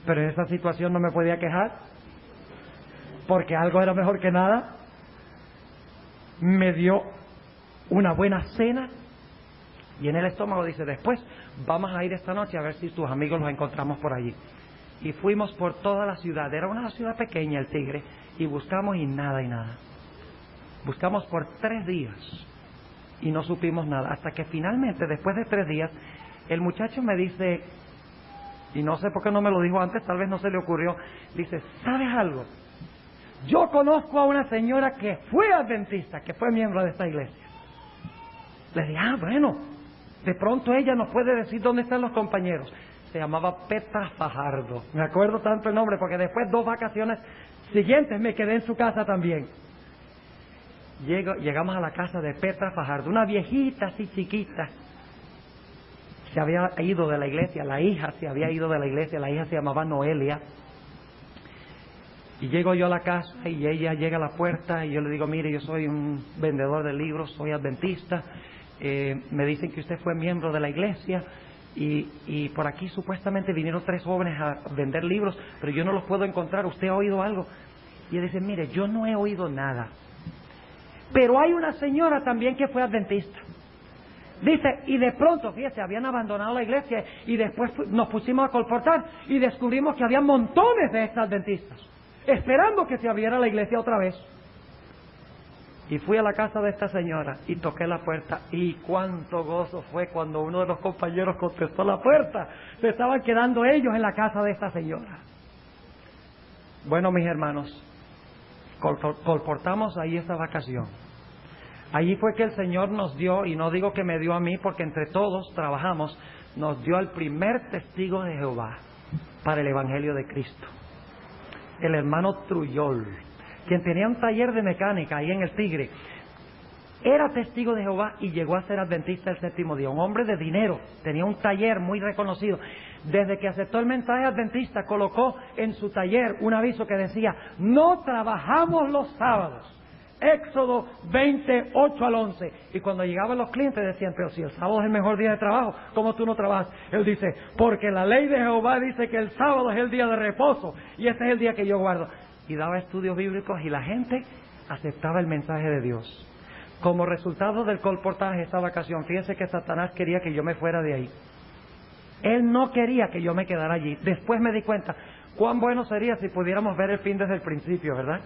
pero en esa situación no me podía quejar, porque algo era mejor que nada. Me dio una buena cena, y en el estómago dice, después vamos a ir esta noche a ver si tus amigos los encontramos por allí. Y fuimos por toda la ciudad, era una ciudad pequeña, el Tigre, y buscamos y nada. Buscamos por 3 días. Y no supimos nada, hasta que finalmente, después de 3 días, el muchacho me dice, y no sé por qué no me lo dijo antes, tal vez no se le ocurrió, dice, ¿sabes algo? Yo conozco a una señora que fue adventista, que fue miembro de esta iglesia. Le dije, bueno, de pronto ella nos puede decir dónde están los compañeros. se llamaba Petra Fajardo. Me acuerdo tanto el nombre porque después 2 vacaciones siguientes me quedé en su casa también. Llegamos a la casa de Petra Fajardo, una viejita así chiquita. Se había ido de la iglesia, la hija se había ido de la iglesia, la hija se llamaba Noelia. Y llego yo a la casa y ella llega a la puerta y yo le digo, mire, yo soy un vendedor de libros, soy adventista, me dicen que usted fue miembro de la iglesia y por aquí supuestamente vinieron 3 jóvenes a vender libros, pero yo no los puedo encontrar, ¿usted ha oído algo? Y ella dice, mire, yo no he oído nada, pero hay una señora también que fue adventista. Dice, y de pronto, fíjese, habían abandonado la iglesia y después nos pusimos a colportar y descubrimos que había montones de ex adventistas esperando que se abriera la iglesia otra vez. Y fui a la casa de esta señora y toqué la puerta, y cuánto gozo fue cuando uno de los compañeros contestó la puerta. Se estaban quedando ellos en la casa de esta señora. Bueno, mis hermanos, colportamos ahí esa vacación. Allí fue que el Señor nos dio, y no digo que me dio a mí porque entre todos trabajamos, nos dio al primer testigo de Jehová para el Evangelio de Cristo, el hermano Trujol, quien tenía un taller de mecánica ahí en el Tigre. Era testigo de Jehová y llegó a ser adventista el 7º día. Un hombre de dinero, tenía un taller muy reconocido. Desde que aceptó el mensaje adventista, colocó en su taller un aviso que decía, no trabajamos los sábados. Éxodo 28 al 11. Y cuando llegaban los clientes decían, pero si el sábado es el mejor día de trabajo, ¿cómo tú no trabajas? Él dice, porque la ley de Jehová dice que el sábado es el día de reposo y ese es el día que yo guardo. Y daba estudios bíblicos y la gente aceptaba el mensaje de Dios. Como resultado del colportaje esta vacación, fíjense que Satanás quería que yo me fuera de ahí. Él no quería que yo me quedara allí. Después me di cuenta, cuán bueno sería si pudiéramos ver el fin desde el principio, ¿verdad?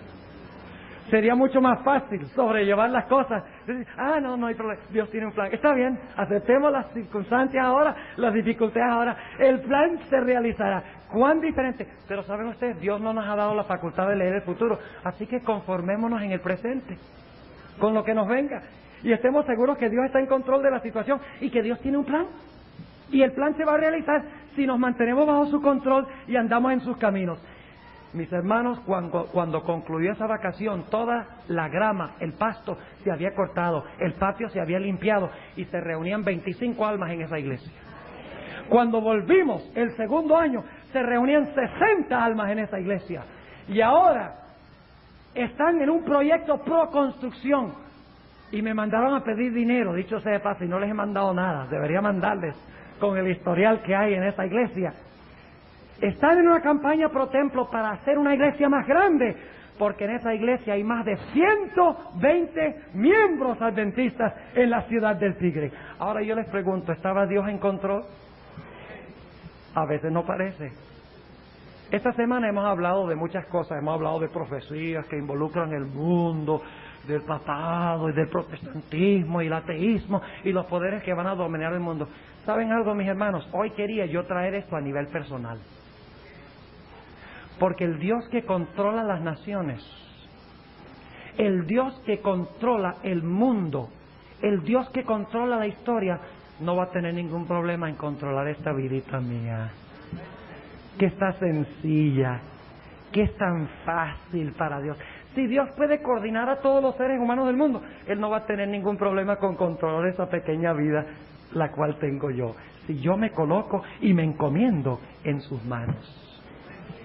Sería mucho más fácil sobrellevar las cosas. No hay problema. Dios tiene un plan. Está bien, aceptemos las circunstancias ahora, las dificultades ahora. El plan se realizará. ¿Cuán diferente? Pero saben ustedes, Dios no nos ha dado la facultad de leer el futuro. Así que conformémonos en el presente, con lo que nos venga. Y estemos seguros que Dios está en control de la situación y que Dios tiene un plan. Y el plan se va a realizar si nos mantenemos bajo su control y andamos en sus caminos. Mis hermanos, cuando concluyó esa vacación, toda la grama, el pasto se había cortado, el patio se había limpiado y se reunían 25 almas en esa iglesia. Cuando volvimos el 2º año, se reunían 60 almas en esa iglesia. Y ahora están en un proyecto pro construcción y me mandaron a pedir dinero, dicho sea de paso, y no les he mandado nada, debería mandarles con el historial que hay en esa iglesia. Están en una campaña pro templo para hacer una iglesia más grande, porque en esa iglesia hay más de 120 miembros adventistas en la ciudad del Tigre. Ahora yo les pregunto, ¿estaba Dios en control? A veces no parece. Esta semana hemos hablado de muchas cosas, hemos hablado de profecías que involucran el mundo, del papado y del protestantismo y el ateísmo y los poderes que van a dominar el mundo. ¿Saben algo, mis hermanos? Hoy quería yo traer esto a nivel personal. Porque el Dios que controla las naciones, el Dios que controla el mundo, el Dios que controla la historia, no va a tener ningún problema en controlar esta vidita mía, que está sencilla, que es tan fácil para Dios. Si Dios puede coordinar a todos los seres humanos del mundo, Él no va a tener ningún problema con controlar esa pequeña vida, la cual tengo yo, si yo me coloco y me encomiendo en sus manos.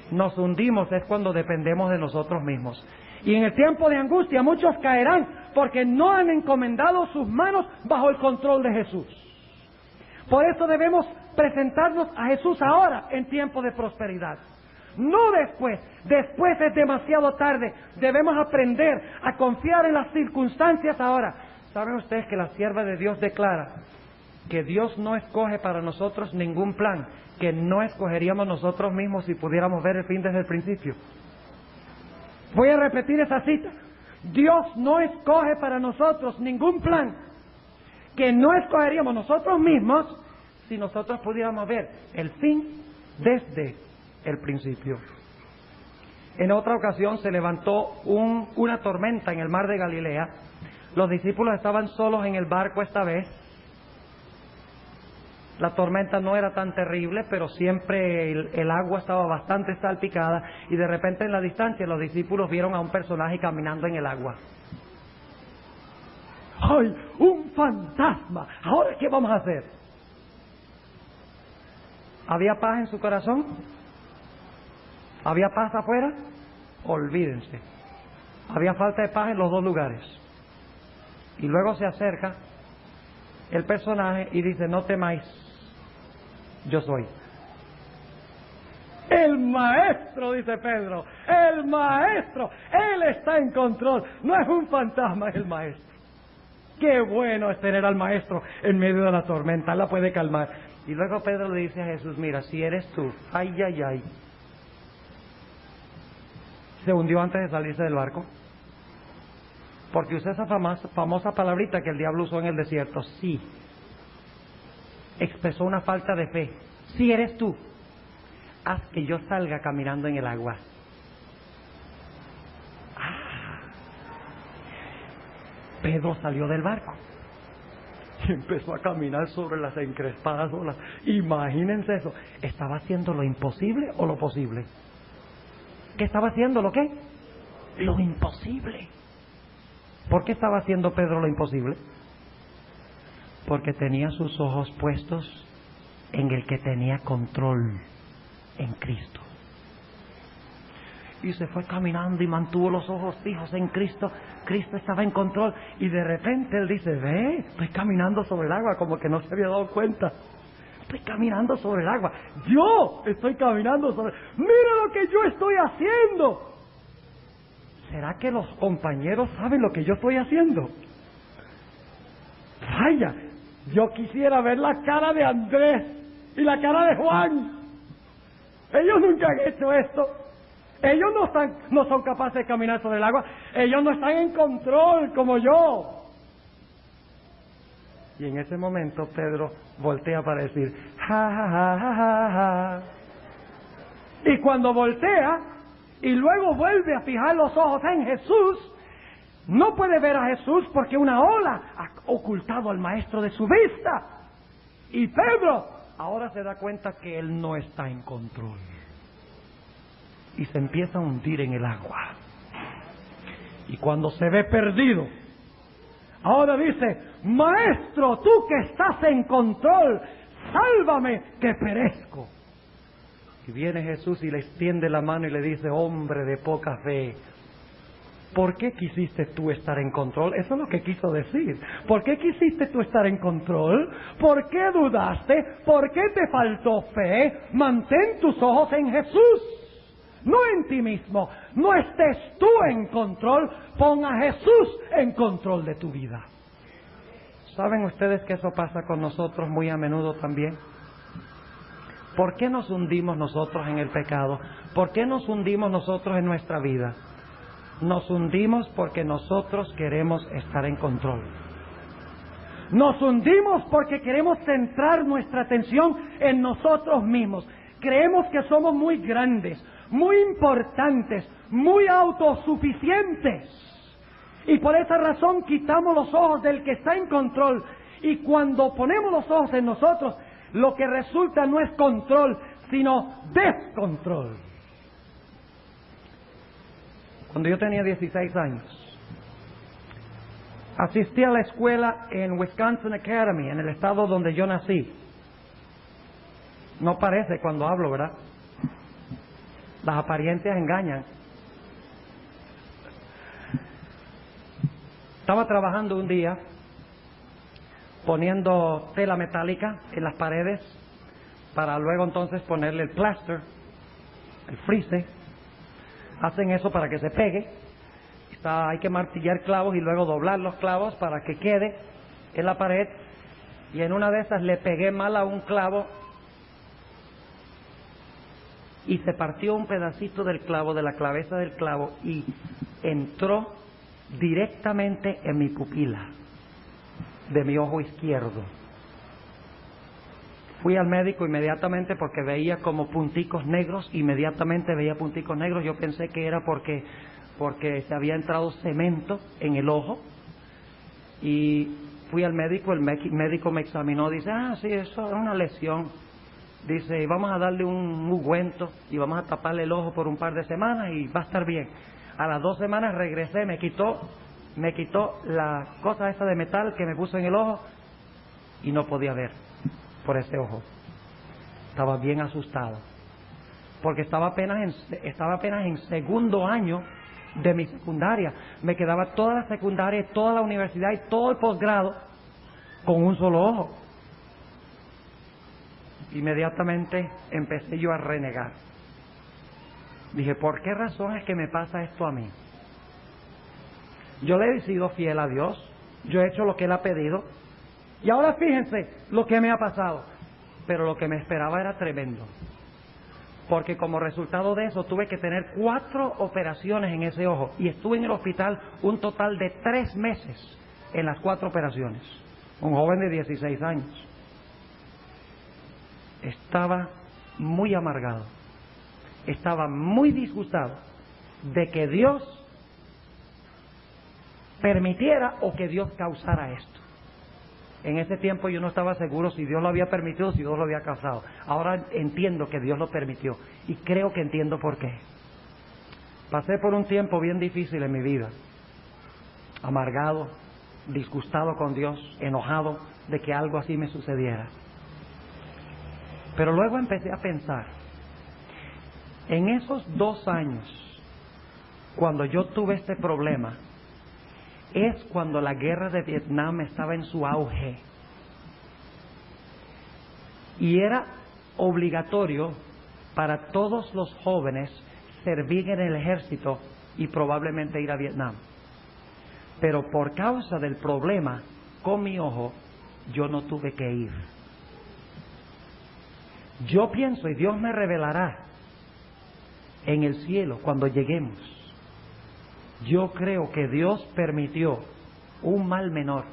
Nos hundimos es cuando dependemos de nosotros mismos. Y en el tiempo de angustia muchos caerán porque no han encomendado sus manos bajo el control de Jesús. Por eso debemos presentarnos a Jesús ahora en tiempo de prosperidad. No después. Después es demasiado tarde. Debemos aprender a confiar en las circunstancias ahora. ¿Saben ustedes que la sierva de Dios declara que Dios no escoge para nosotros ningún plan que no escogeríamos nosotros mismos si pudiéramos ver el fin desde el principio? Voy a repetir esa cita. Dios no escoge para nosotros ningún plan que no escogeríamos nosotros mismos si nosotros pudiéramos ver el fin desde el principio. En otra ocasión se levantó una tormenta en el mar de Galilea. Los discípulos estaban solos en el barco esta vez. La tormenta no era tan terrible, pero siempre el agua estaba bastante salpicada, y de repente en la distancia los discípulos vieron a un personaje caminando en el agua. ¡Ay, un fantasma! ¿Ahora qué vamos a hacer? ¿Había paz en su corazón? ¿Había paz afuera? Olvídense. Había falta de paz en los dos lugares. Y luego se acerca el personaje y dice: no temáis, yo soy. El maestro, dice Pedro, el maestro, él está en control, no es un fantasma, es el maestro. Qué bueno es tener al maestro en medio de la tormenta, la puede calmar. Y luego Pedro le dice a Jesús: mira, si eres tú, ay, ay, ay. Se hundió antes de salirse del barco, porque usó esa famosa palabrita que el diablo usó en el desierto, sí. Expresó una falta de fe. Si eres tú, haz que yo salga caminando en el agua. Pedro salió del barco y empezó a caminar sobre las encrespadas olas. Imagínense eso. ¿Estaba haciendo lo imposible o lo posible? ¿Qué estaba haciendo? ¿Lo qué? Lo imposible. ¿Por qué estaba haciendo Pedro lo imposible? Porque tenía sus ojos puestos en el que tenía control, en Cristo. Y se fue caminando y mantuvo los ojos fijos en Cristo. Cristo estaba en control, y de repente él dice: ve, estoy caminando sobre el agua, como que no se había dado cuenta. Estoy caminando sobre el agua. Yo estoy caminando sobre... ¡Mira lo que yo estoy haciendo! ¿Será que los compañeros saben lo que yo estoy haciendo? Vaya, yo quisiera ver la cara de Andrés y la cara de Juan. Ellos nunca han hecho esto. Ellos no son capaces de caminar sobre el agua. Ellos no están en control como yo. Y en ese momento Pedro voltea para decir: ja, ja, ja, ja, ja, ja. Y cuando voltea y luego vuelve a fijar los ojos en Jesús, no puede ver a Jesús porque una ola ha ocultado al maestro de su vista. Y Pedro ahora se da cuenta que él no está en control. Y se empieza a hundir en el agua. Y cuando se ve perdido, ahora dice: maestro, tú que estás en control, sálvame que perezco. Y viene Jesús y le extiende la mano y le dice: hombre de poca fe, ¿por qué quisiste tú estar en control? Eso es lo que quiso decir. ¿Por qué quisiste tú estar en control? ¿Por qué dudaste? ¿Por qué te faltó fe? Mantén tus ojos en Jesús, no en ti mismo. No estés tú en control, pon a Jesús en control de tu vida. ¿Saben ustedes que eso pasa con nosotros muy a menudo también? ¿Por qué nos hundimos nosotros en el pecado? ¿Por qué nos hundimos nosotros en nuestra vida? Nos hundimos porque nosotros queremos estar en control. Nos hundimos porque queremos centrar nuestra atención en nosotros mismos. Creemos que somos muy grandes, muy importantes, muy autosuficientes. Y por esa razón quitamos los ojos del que está en control. Y cuando ponemos los ojos en nosotros, lo que resulta no es control, sino descontrol. Cuando yo tenía 16 años, asistí a la escuela en Wisconsin Academy, en el estado donde yo nací. No parece cuando hablo, ¿verdad? Las apariencias engañan. Estaba trabajando un día poniendo tela metálica en las paredes para luego entonces ponerle el plaster, el frise. Hacen eso para que se pegue. Hay que martillar clavos y luego doblar los clavos para que quede en la pared. Y en una de esas le pegué mal a un clavo y se partió un pedacito del clavo, de la cabeza del clavo, y entró directamente en mi pupila de mi ojo izquierdo. Fui al médico inmediatamente porque veía como punticos negros. Inmediatamente veía punticos negros. Yo pensé que era porque se había entrado cemento en el ojo. Y fui al médico, el médico me examinó, dice, sí, eso es una lesión. Dice, vamos a darle un ungüento y vamos a taparle el ojo por un par de semanas y va a estar bien. A las 2 semanas regresé, me quitó la cosa esa de metal que me puso en el ojo y no podía ver por ese ojo. Estaba bien asustado, porque estaba apenas en segundo año de mi secundaria. Me quedaba toda la secundaria, toda la universidad y todo el posgrado con un solo ojo. Inmediatamente empecé yo a renegar. Dije, ¿por qué razón es que me pasa esto a mí? Yo le he sido fiel a Dios, yo he hecho lo que Él ha pedido, y ahora fíjense lo que me ha pasado. Pero lo que me esperaba era tremendo, porque como resultado de eso tuve que tener 4 operaciones en ese ojo, y estuve en el hospital un total de 3 meses en las 4 operaciones. Un joven de 16 años. Estaba muy amargado, estaba muy disgustado de que Dios permitiera o que Dios causara esto. En ese tiempo yo no estaba seguro si Dios lo había permitido o si Dios lo había causado. Ahora entiendo que Dios lo permitió y creo que entiendo por qué. Pasé por un tiempo bien difícil en mi vida, amargado, disgustado con Dios, enojado de que algo así me sucediera. Pero luego empecé a pensar, en esos 2 años, cuando yo tuve este problema, es cuando la guerra de Vietnam estaba en su auge. Y era obligatorio para todos los jóvenes servir en el ejército y probablemente ir a Vietnam. Pero por causa del problema con mi ojo, yo no tuve que ir. Yo pienso, y Dios me revelará en el cielo cuando lleguemos, yo creo que Dios permitió un mal menor,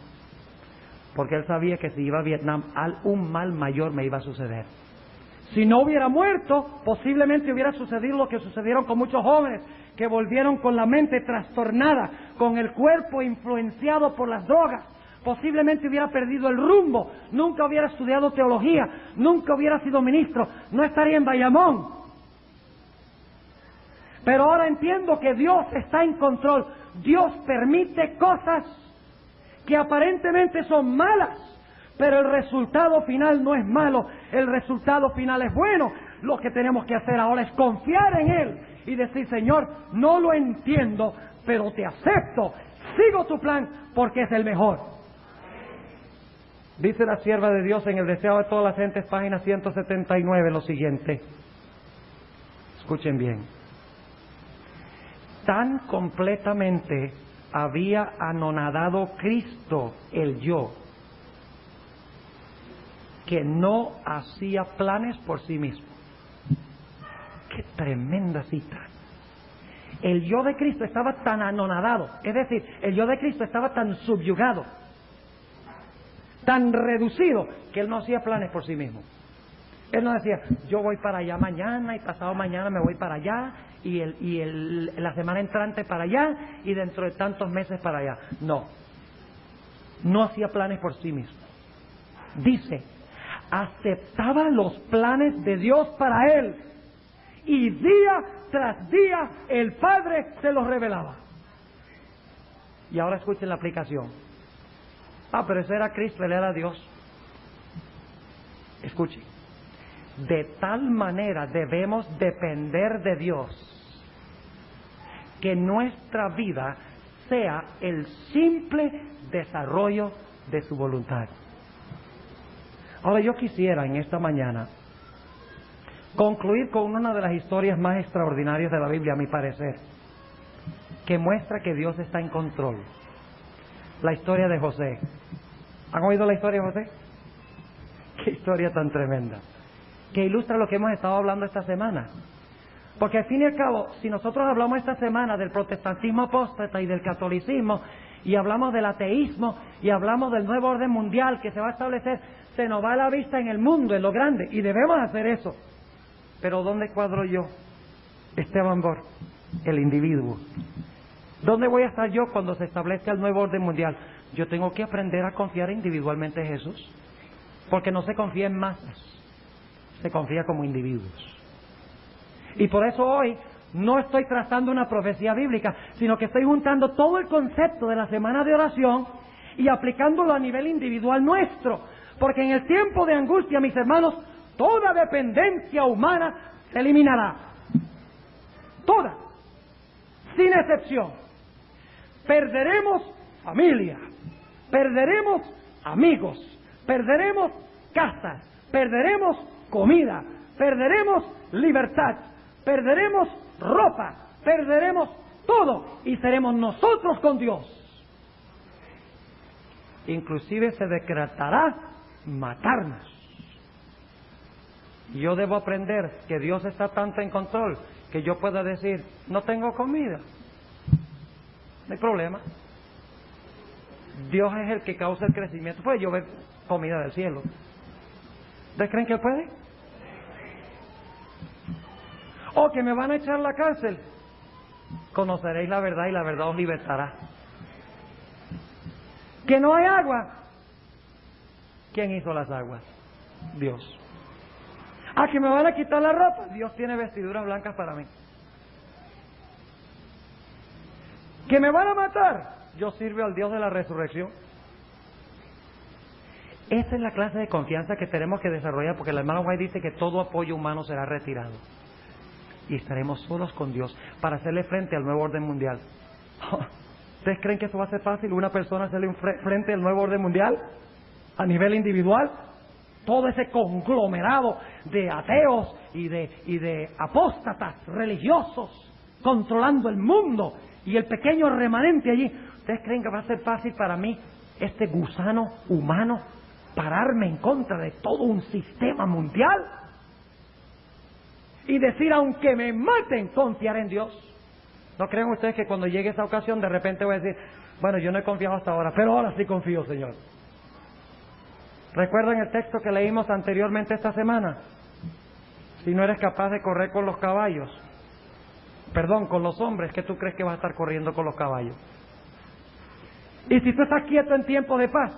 porque Él sabía que si iba a Vietnam, un mal mayor me iba a suceder. Si no hubiera muerto, posiblemente hubiera sucedido lo que sucedieron con muchos jóvenes, que volvieron con la mente trastornada, con el cuerpo influenciado por las drogas. Posiblemente hubiera perdido el rumbo, nunca hubiera estudiado teología, nunca hubiera sido ministro, no estaría en Bayamón. Pero ahora entiendo que Dios está en control. Dios permite cosas que aparentemente son malas, pero el resultado final no es malo, el resultado final es bueno. Lo que tenemos que hacer ahora es confiar en Él y decir, Señor, no lo entiendo, pero te acepto, sigo tu plan porque es el mejor. Dice la sierva de Dios en El deseo de todas las gentes, página 179, lo siguiente. Escuchen bien. Tan completamente había anonadado Cristo el yo, que no hacía planes por sí mismo. ¡Qué tremenda cita! El yo de Cristo estaba tan anonadado, es decir, el yo de Cristo estaba tan subyugado, tan reducido, que Él no hacía planes por sí mismo. Él no decía, yo voy para allá mañana y pasado mañana me voy para allá y la semana entrante para allá y dentro de tantos meses para allá. No, no hacía planes por sí mismo. Dice, aceptaba los planes de Dios para Él y día tras día el Padre se los revelaba. Y ahora escuchen la aplicación. Pero ese era Cristo, Él era Dios. Escuchen. De tal manera debemos depender de Dios que nuestra vida sea el simple desarrollo de su voluntad. Ahora yo quisiera en esta mañana concluir con una de las historias más extraordinarias de la Biblia, a mi parecer, que muestra que Dios está en control. La historia de José. ¿Han oído la historia de José? Qué historia tan tremenda, que ilustra lo que hemos estado hablando esta semana. Porque al fin y al cabo, si nosotros hablamos esta semana del protestantismo apóstata y del catolicismo, y hablamos del ateísmo, y hablamos del nuevo orden mundial que se va a establecer, se nos va a la vista en el mundo, en lo grande, y debemos hacer eso. Pero ¿dónde cuadro yo, Esteban Bor, el individuo? ¿Dónde voy a estar yo cuando se establezca el nuevo orden mundial? Yo tengo que aprender a confiar individualmente en Jesús, porque no se confía en masas, se confía como individuos. Y por eso hoy no estoy trazando una profecía bíblica, sino que estoy juntando todo el concepto de la semana de oración y aplicándolo a nivel individual nuestro, porque en el tiempo de angustia, mis hermanos, toda dependencia humana se eliminará, toda, sin excepción. Perderemos familia, perderemos amigos, perderemos casas, perderemos comida, perderemos libertad, perderemos ropa, perderemos todo y seremos nosotros con Dios. Inclusive se decretará matarnos. Y yo debo aprender que Dios está tanto en control que yo pueda decir, no tengo comida, no hay problema. Dios es el que causa el crecimiento. Puede llover comida del cielo. ¿Ustedes creen que puede? ¿O que me van a echar a la cárcel? Conoceréis la verdad y la verdad os libertará. ¿Que no hay agua? ¿Quién hizo las aguas? Dios. ¿A que me van a quitar la ropa? Dios tiene vestiduras blancas para mí. ¿Que me van a matar? Yo sirvo al Dios de la resurrección. Esa es la clase de confianza que tenemos que desarrollar, porque el hermano White dice que todo apoyo humano será retirado y estaremos solos con Dios para hacerle frente al nuevo orden mundial. ¿Ustedes creen que eso va a ser fácil? ¿Una persona hacerle frente al nuevo orden mundial a nivel individual? Todo ese conglomerado de ateos y de apóstatas religiosos controlando el mundo y el pequeño remanente allí. ¿Ustedes creen que va a ser fácil para mí, este gusano humano, pararme en contra de todo un sistema mundial y decir, aunque me maten, confiar en Dios? ¿No creen ustedes que cuando llegue esa ocasión de repente voy a decir, bueno, yo no he confiado hasta ahora, pero ahora sí confío, Señor? ¿Recuerdan el texto que leímos anteriormente esta semana? Si no eres capaz de correr con los caballos, con los hombres, ¿qué tú crees que vas a estar corriendo con los caballos? Y si tú estás quieto en tiempo de paz,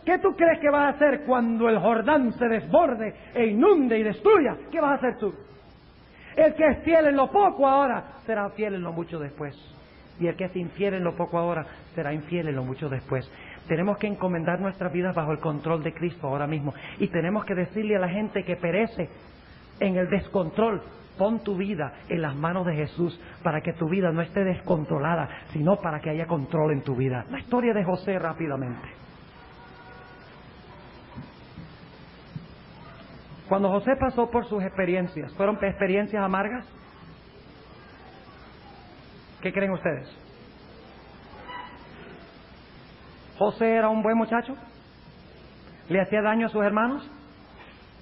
¿qué tú crees que vas a hacer cuando el Jordán se desborde e inunde y destruya? ¿Qué vas a hacer tú? El que es fiel en lo poco ahora, será fiel en lo mucho después. Y el que es infiel en lo poco ahora, será infiel en lo mucho después. Tenemos que encomendar nuestras vidas bajo el control de Cristo ahora mismo. Y tenemos que decirle a la gente que perece en el descontrol, pon tu vida en las manos de Jesús para que tu vida no esté descontrolada, sino para que haya control en tu vida. La historia de José rápidamente. Cuando José pasó por sus experiencias, ¿fueron experiencias amargas? ¿Qué creen ustedes? ¿José era un buen muchacho? ¿Le hacía daño a sus hermanos?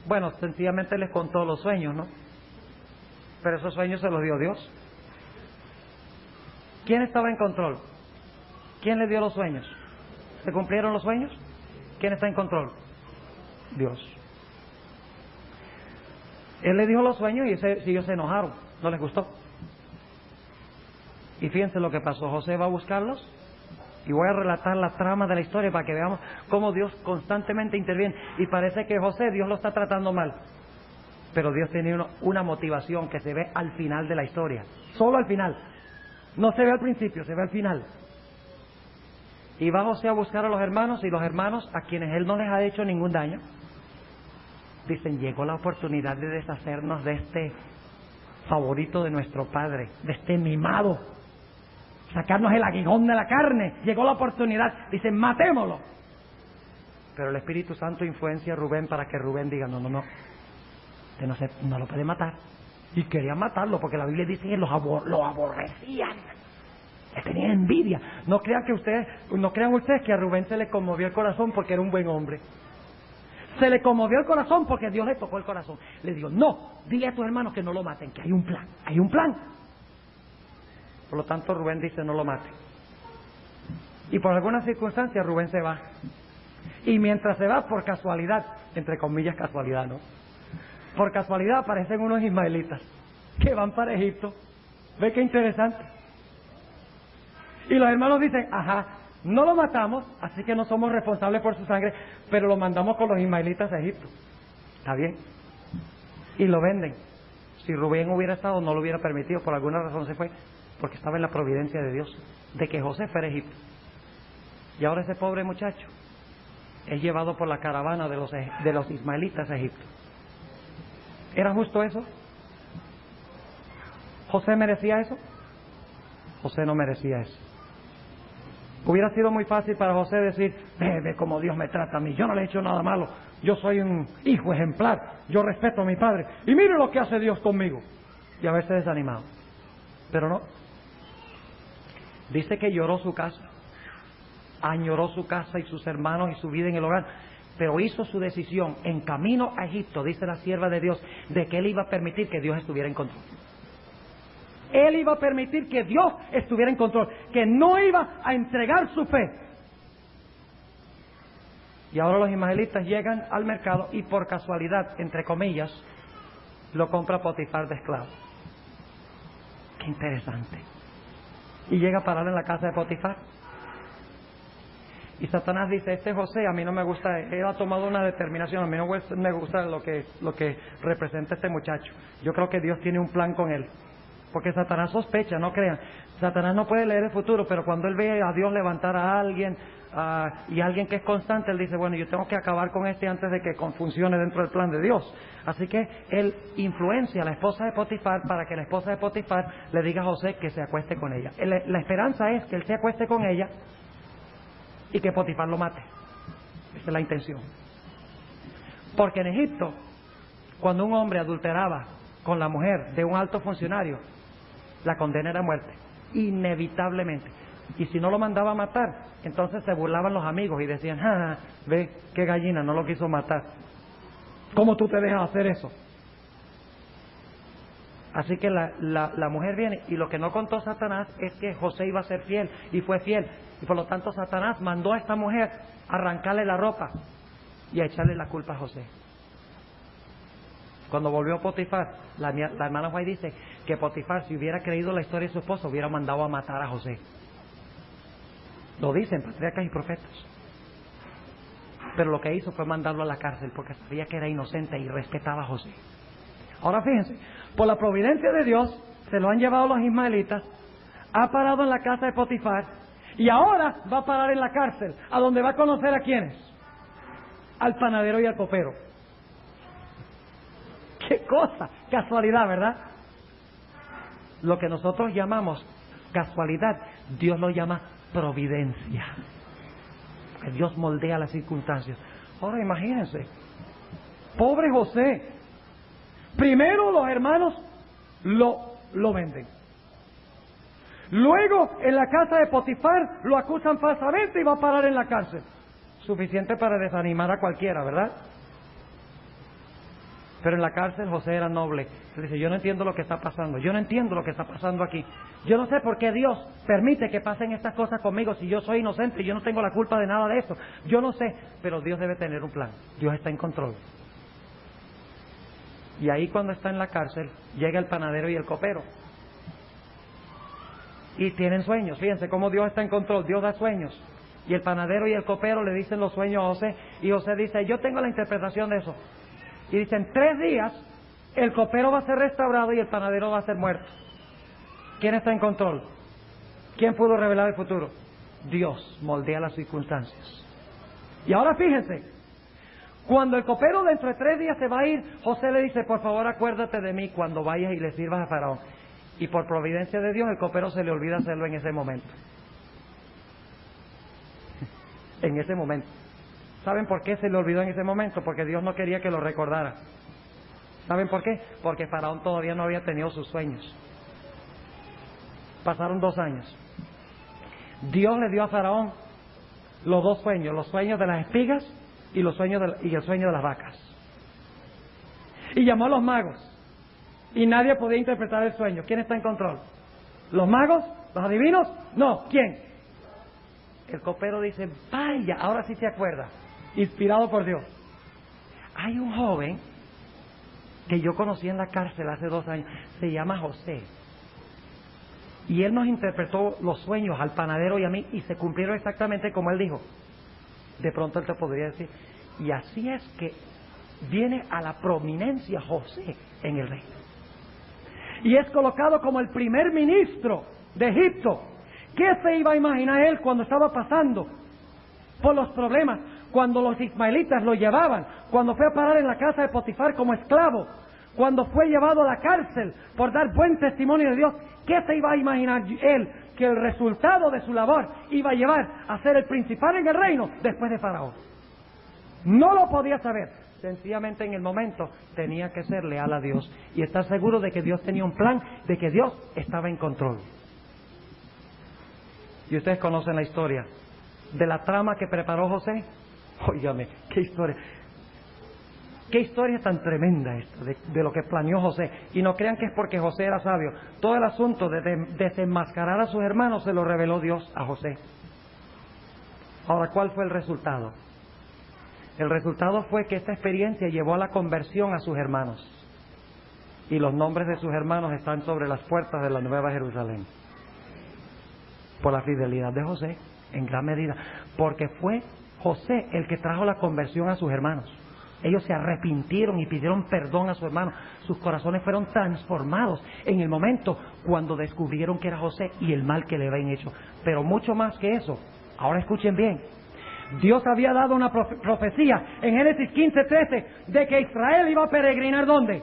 Bueno, sencillamente les contó los sueños, ¿no? Pero esos sueños se los dio Dios. ¿Quién estaba en control? ¿Quién le dio los sueños? ¿Se cumplieron los sueños? ¿Quién está en control? Dios. Él le dijo los sueños y ellos se enojaron, no les gustó. Y fíjense lo que pasó. José va a buscarlos y voy a relatar la trama de la historia para que veamos cómo Dios constantemente interviene. Y parece que José, Dios lo está tratando mal, pero Dios tiene una motivación que se ve al final de la historia, solo al final. No se ve al principio, se ve al final. Y va José a buscar a los hermanos, y los hermanos, a quienes él no les ha hecho ningún daño, dicen, llegó la oportunidad de deshacernos de este favorito de nuestro padre, de este mimado, sacarnos el aguijón de la carne. Llegó la oportunidad, dicen, matémoslo. Pero el Espíritu Santo influencia a Rubén para que Rubén diga, no, usted no lo puede matar. Y querían matarlo porque la Biblia dice que lo aborrecían, le tenían envidia. No crean ustedes que a Rubén se le conmovió el corazón porque era un buen hombre. Se le conmovió el corazón porque Dios le tocó el corazón. Le dijo, no, dile a tus hermanos que no lo maten, que hay un plan. Por lo tanto, Rubén dice, no lo mate. Y por alguna circunstancia Rubén se va. Y mientras se va, por casualidad, entre comillas casualidad, ¿no? Por casualidad aparecen unos ismaelitas que van para Egipto. ¿Ve qué interesante? Y los hermanos dicen, ajá, no lo matamos, así que no somos responsables por su sangre, pero lo mandamos con los ismaelitas a Egipto. ¿Está bien? Y lo venden. Si Rubén hubiera estado, no lo hubiera permitido, por alguna razón se fue, porque estaba en la providencia de Dios, de que José fuera a Egipto. Y ahora ese pobre muchacho es llevado por la caravana de los ismaelitas a Egipto. ¿Era justo eso? ¿José merecía eso? José no merecía eso. Hubiera sido muy fácil para José decir, ve cómo Dios me trata a mí, yo no le he hecho nada malo, yo soy un hijo ejemplar, yo respeto a mi padre, y mire lo que hace Dios conmigo, y haberse desanimado. Pero no. Dice que lloró su casa, añoró su casa y sus hermanos y su vida en el hogar, pero hizo su decisión en camino a Egipto, dice la sierva de Dios, de que él iba a permitir que Dios estuviera en control. Él iba a permitir que Dios estuviera en control, que no iba a entregar su fe. Y ahora los ismaelitas llegan al mercado y por casualidad, entre comillas, lo compra Potifar de esclavo. Qué interesante. Y llega a parar en la casa de Potifar. Y Satanás dice, este José a mí no me gusta, él ha tomado una determinación, a mí no me gusta lo que representa este muchacho. Yo creo que Dios tiene un plan con él. Porque Satanás sospecha, no crean. Satanás no puede leer el futuro, pero cuando él ve a Dios levantar a alguien, y alguien que es constante, él dice, bueno, yo tengo que acabar con este antes de que funcione dentro del plan de Dios. Así que él influencia a la esposa de Potifar para que la esposa de Potifar le diga a José que se acueste con ella. La esperanza es que él se acueste con ella y que Potifar lo mate. Esa es la intención. Porque en Egipto, cuando un hombre adulteraba con la mujer de un alto funcionario, la condena era muerte, inevitablemente. Y si no lo mandaba a matar, entonces se burlaban los amigos y decían, ve, qué gallina, no lo quiso matar. ¿Cómo tú te dejas hacer eso? Así que la mujer viene, y lo que no contó Satanás es que José iba a ser fiel, y fue fiel. Y por lo tanto Satanás mandó a esta mujer a arrancarle la ropa y a echarle la culpa a José. Cuando volvió Potifar, la hermana White dice que Potifar, si hubiera creído la historia de su esposo, hubiera mandado a matar a José. Lo dicen patriarcas y profetas. Pero lo que hizo fue mandarlo a la cárcel porque sabía que era inocente y respetaba a José. Ahora fíjense, por la providencia de Dios, se lo han llevado los ismaelitas, ha parado en la casa de Potifar y ahora va a parar en la cárcel, a donde va a conocer a quiénes, al panadero y al copero. ¡Qué cosa! Casualidad, ¿verdad? Lo que nosotros llamamos casualidad, Dios lo llama providencia. Porque Dios moldea las circunstancias. Ahora imagínense, pobre José. Primero los hermanos lo venden. Luego en la casa de Potifar lo acusan falsamente y va a parar en la cárcel. Suficiente para desanimar a cualquiera, ¿verdad? Pero en la cárcel José era noble. Él dice, yo no entiendo lo que está pasando. Yo no entiendo lo que está pasando aquí. Yo no sé por qué Dios permite que pasen estas cosas conmigo si yo soy inocente y yo no tengo la culpa de nada de eso. Yo no sé, pero Dios debe tener un plan. Dios está en control. Y ahí cuando está en la cárcel, llega el panadero y el copero. Y tienen sueños. Fíjense cómo Dios está en control. Dios da sueños. Y el panadero y el copero le dicen los sueños a José. Y José dice, yo tengo la interpretación de eso. Y dicen, 3 días el copero va a ser restaurado y el panadero va a ser muerto. ¿Quién está en control? ¿Quién pudo revelar el futuro? Dios moldea las circunstancias. Y ahora fíjense, cuando el copero dentro de 3 días se va a ir, José le dice, por favor acuérdate de mí cuando vayas y le sirvas a Faraón. Y por providencia de Dios el copero se le olvida hacerlo en ese momento. En ese momento. ¿Saben por qué se le olvidó en ese momento? Porque Dios no quería que lo recordara. ¿Saben por qué? Porque Faraón todavía no había tenido sus sueños. Pasaron 2 años. Dios le dio a Faraón los 2 sueños, los sueños de las espigas y el sueño de las vacas. Y llamó a los magos. Y nadie podía interpretar el sueño. ¿Quién está en control? ¿Los magos? ¿Los adivinos? No. ¿Quién? El copero dice, vaya, ahora sí se acuerda. Inspirado por Dios. Hay un joven que yo conocí en la cárcel hace 2 años. Se llama José. Y Él nos interpretó los sueños al panadero y a mí, y se cumplieron exactamente como Él dijo. De pronto Él te podría decir, y así es que viene a la prominencia José en el reino. Y es colocado como el primer ministro de Egipto. ¿Qué se iba a imaginar él cuando estaba pasando por los problemas? Cuando los ismaelitas lo llevaban, cuando fue a parar en la casa de Potifar como esclavo, cuando fue llevado a la cárcel por dar buen testimonio de Dios. ¿Qué se iba a imaginar él? Que el resultado de su labor iba a llevar a ser el principal en el reino después de Faraón. No lo podía saber. Sencillamente en el momento tenía que ser leal a Dios y estar seguro de que Dios tenía un plan, de que Dios estaba en control. Y ustedes conocen la historia de la trama que preparó José. Óigame, qué historia. Qué historia tan tremenda esta de lo que planeó José. Y no crean que es porque José era sabio. Todo el asunto de desenmascarar a sus hermanos se lo reveló Dios a José. Ahora, ¿cuál fue el resultado? El resultado fue que esta experiencia llevó a la conversión a sus hermanos. Y los nombres de sus hermanos están sobre las puertas de la Nueva Jerusalén. Por la fidelidad de José, en gran medida. Porque fue José el que trajo la conversión a sus hermanos. Ellos se arrepintieron y pidieron perdón a su hermano. Sus corazones fueron transformados en el momento cuando descubrieron que era José y el mal que le habían hecho. Pero mucho más que eso, ahora escuchen bien. Dios había dado una profecía en Génesis 15:13 de que Israel iba a peregrinar ¿dónde?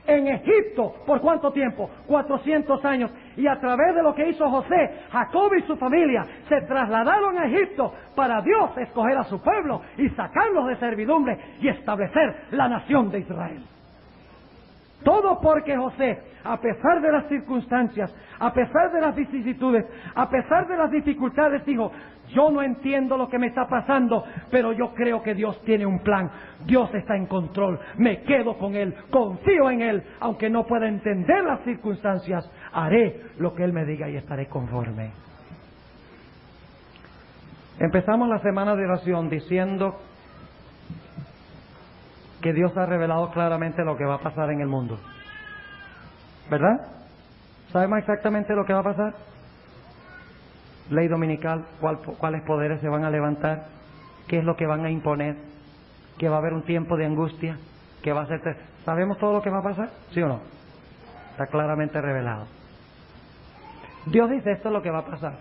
En Egipto. ¿Por cuánto tiempo? 400 años. Y a través de lo que hizo José, Jacob y su familia se trasladaron a Egipto para Dios escoger a su pueblo y sacarlos de servidumbre y establecer la nación de Israel. Todo porque José, a pesar de las circunstancias, a pesar de las vicisitudes, a pesar de las dificultades, dijo: yo no entiendo lo que me está pasando, pero yo creo que Dios tiene un plan. Dios está en control. Me quedo con Él, confío en Él. Aunque no pueda entender las circunstancias, haré lo que Él me diga y estaré conforme. Empezamos la semana de oración diciendo que Dios ha revelado claramente lo que va a pasar en el mundo. ¿Verdad? ¿Sabemos exactamente lo que va a pasar? Ley dominical, cuáles poderes se van a levantar, qué es lo que van a imponer, que va a haber un tiempo de angustia, que va a ser... ¿Sabemos todo lo que va a pasar? ¿Sí o no? Está claramente revelado. Dios dice: esto es lo que va a pasar.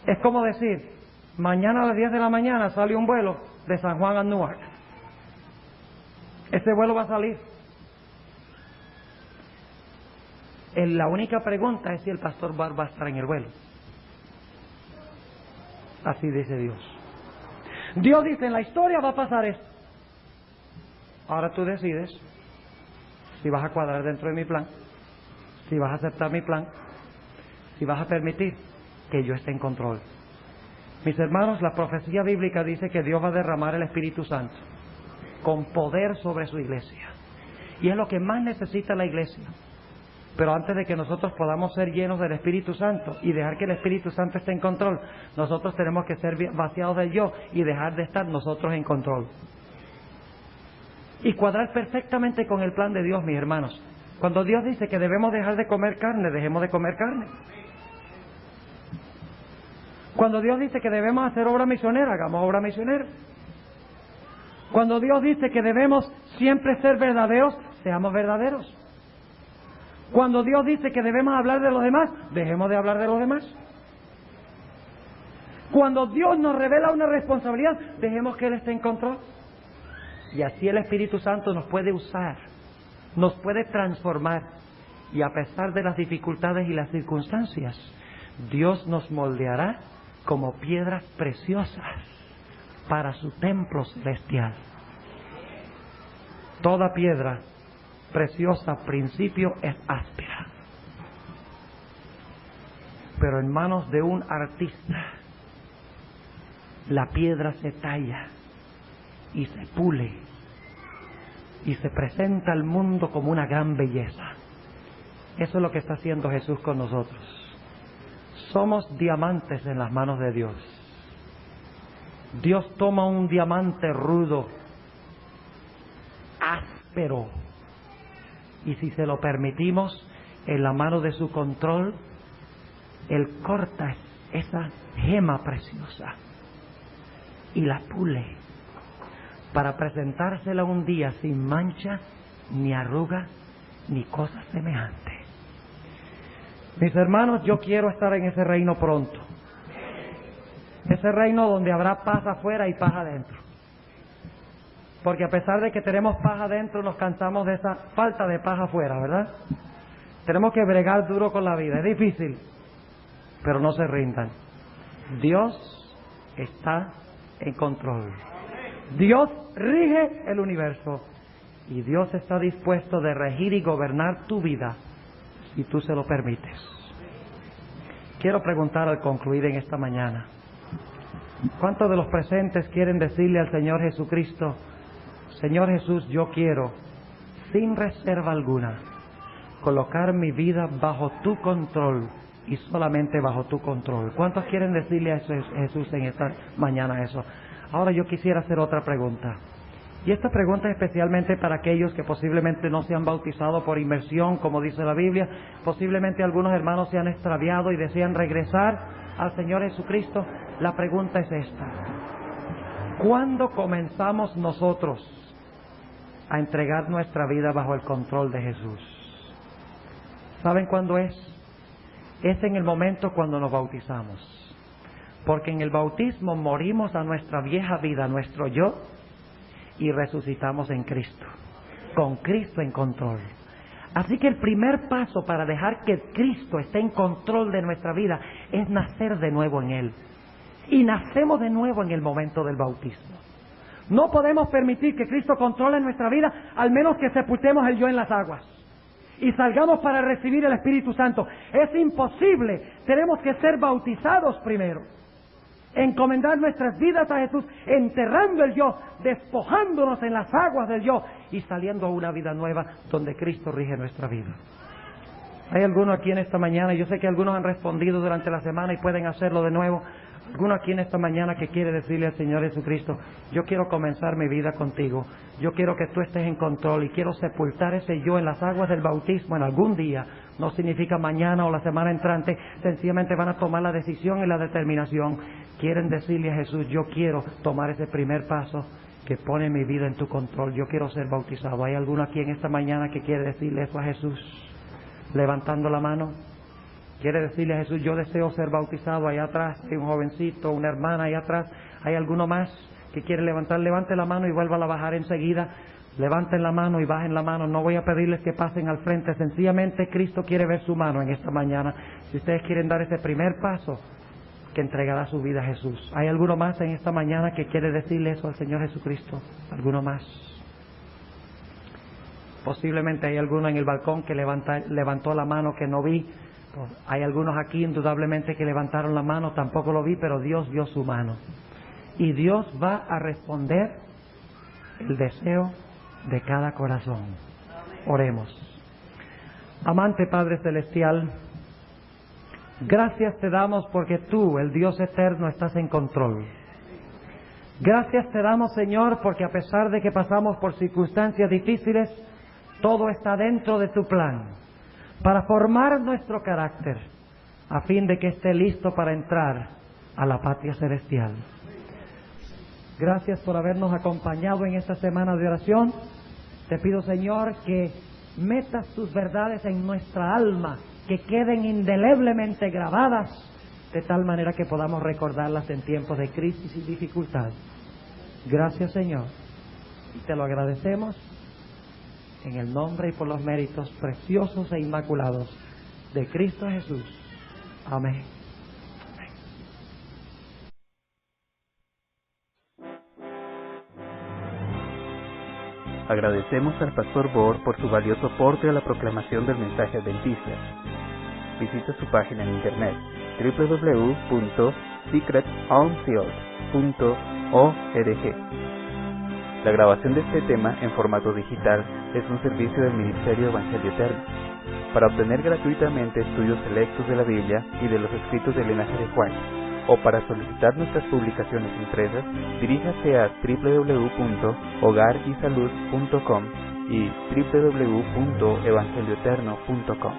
Es como decir: mañana a las 10 de la mañana sale un vuelo de San Juan a Newark. Ese vuelo va a salir. La única pregunta es si el pastor Bar va a estar en el vuelo. Así dice Dios. Dios dice: en la historia va a pasar esto. Ahora tú decides si vas a cuadrar dentro de mi plan, si vas a aceptar mi plan, si vas a permitir que yo esté en control. Mis hermanos, la profecía bíblica dice que Dios va a derramar el Espíritu Santo con poder sobre su iglesia. Y es lo que más necesita la iglesia. Pero antes de que nosotros podamos ser llenos del Espíritu Santo y dejar que el Espíritu Santo esté en control, nosotros tenemos que ser vaciados del yo y dejar de estar nosotros en control. Y cuadrar perfectamente con el plan de Dios, mis hermanos. Cuando Dios dice que debemos dejar de comer carne, dejemos de comer carne. Cuando Dios dice que debemos hacer obra misionera, hagamos obra misionera. Cuando Dios dice que debemos siempre ser verdaderos, seamos verdaderos. Cuando Dios dice que debemos hablar de los demás, dejemos de hablar de los demás. Cuando Dios nos revela una responsabilidad, dejemos que Él esté en control. Y así el Espíritu Santo nos puede usar, nos puede transformar. Y a pesar de las dificultades y las circunstancias, Dios nos moldeará como piedras preciosas para su templo celestial. Toda piedra preciosa al principio es áspera, pero en manos de un artista la piedra se talla y se pule y se presenta al mundo como una gran belleza. Eso es lo que está haciendo Jesús con nosotros. Somos diamantes en las manos de Dios. Dios toma un diamante rudo, áspero, y si se lo permitimos, en la mano de su control, Él corta esa gema preciosa y la pule para presentársela un día sin mancha, ni arruga, ni cosa semejante. Mis hermanos, yo quiero estar en ese reino pronto. Ese reino donde habrá paz afuera y paz adentro. Porque a pesar de que tenemos paz adentro, nos cansamos de esa falta de paz afuera, ¿verdad? Tenemos que bregar duro con la vida. Es difícil, pero no se rindan. Dios está en control. Dios rige el universo. Y Dios está dispuesto de regir y gobernar tu vida si tú se lo permites. Quiero preguntar al concluir en esta mañana: ¿cuántos de los presentes quieren decirle al Señor Jesucristo: Señor Jesús, yo quiero, sin reserva alguna, colocar mi vida bajo tu control y solamente bajo tu control? ¿Cuántos quieren decirle a Jesús en esta mañana eso? Ahora yo quisiera hacer otra pregunta. Y esta pregunta es especialmente para aquellos que posiblemente no se han bautizado por inmersión, como dice la Biblia. Posiblemente algunos hermanos se han extraviado y desean regresar al Señor Jesucristo. La pregunta es esta: ¿cuándo comenzamos nosotros a entregar nuestra vida bajo el control de Jesús? ¿Saben cuándo es? Es en el momento cuando nos bautizamos. Porque en el bautismo morimos a nuestra vieja vida, a nuestro yo, y resucitamos en Cristo, con Cristo en control. Así que el primer paso para dejar que Cristo esté en control de nuestra vida es nacer de nuevo en Él. Y nacemos de nuevo en el momento del bautismo. No podemos permitir que Cristo controle nuestra vida, al menos que sepultemos el yo en las aguas y salgamos para recibir el Espíritu Santo. Es imposible. Tenemos que ser bautizados primero, encomendar nuestras vidas a Jesús, enterrando el yo, despojándonos en las aguas del yo y saliendo a una vida nueva donde Cristo rige nuestra vida. Hay algunos aquí en esta mañana, yo sé que algunos han respondido durante la semana y pueden hacerlo de nuevo. Alguno aquí en esta mañana que quiere decirle al Señor Jesucristo: yo quiero comenzar mi vida contigo, yo quiero que tú estés en control y quiero sepultar ese yo en las aguas del bautismo en algún día. No significa mañana o la semana entrante, sencillamente van a tomar la decisión y la determinación. Quieren decirle a Jesús: yo quiero tomar ese primer paso que pone mi vida en tu control, yo quiero ser bautizado. ¿Hay alguno aquí en esta mañana que quiere decirle eso a Jesús? Levantando la mano. Quiere decirle a Jesús: yo deseo ser bautizado. Allá atrás hay un jovencito, una hermana allá atrás. ¿Hay alguno más que quiere levantar? Levante la mano y vuélvala a bajar enseguida. Levanten la mano y bajen la mano. No voy a pedirles que pasen al frente. Sencillamente Cristo quiere ver su mano en esta mañana. Si ustedes quieren dar ese primer paso que entregará su vida a Jesús. ¿Hay alguno más en esta mañana que quiere decirle eso al Señor Jesucristo? ¿Alguno más? Posiblemente hay alguno en el balcón que levantó la mano que no vi. Hay algunos aquí indudablemente que levantaron la mano, tampoco lo vi, pero Dios vio su mano. Y Dios va a responder el deseo de cada corazón. Oremos. Amante Padre Celestial, gracias te damos porque tú, el Dios eterno, estás en control. Gracias te damos, Señor, porque a pesar de que pasamos por circunstancias difíciles, todo está dentro de tu plan para formar nuestro carácter, a fin de que esté listo para entrar a la patria celestial. Gracias por habernos acompañado en esta semana de oración. Te pido, Señor, que metas tus verdades en nuestra alma, que queden indeleblemente grabadas, de tal manera que podamos recordarlas en tiempos de crisis y dificultad. Gracias, Señor, y te lo agradecemos en el nombre y por los méritos preciosos e inmaculados de Cristo Jesús. Amén. Agradecemos al Pastor Bohr por su valioso aporte a la proclamación del mensaje adventista. Visita su página en internet www.secretonfield.org. La grabación de este tema en formato digital es un servicio del Ministerio Evangelio Eterno. Para obtener gratuitamente estudios selectos de la Biblia y de los escritos del linaje de Juan, o para solicitar nuestras publicaciones impresas, diríjase a www.hogarysalud.com y www.evangelioeterno.com.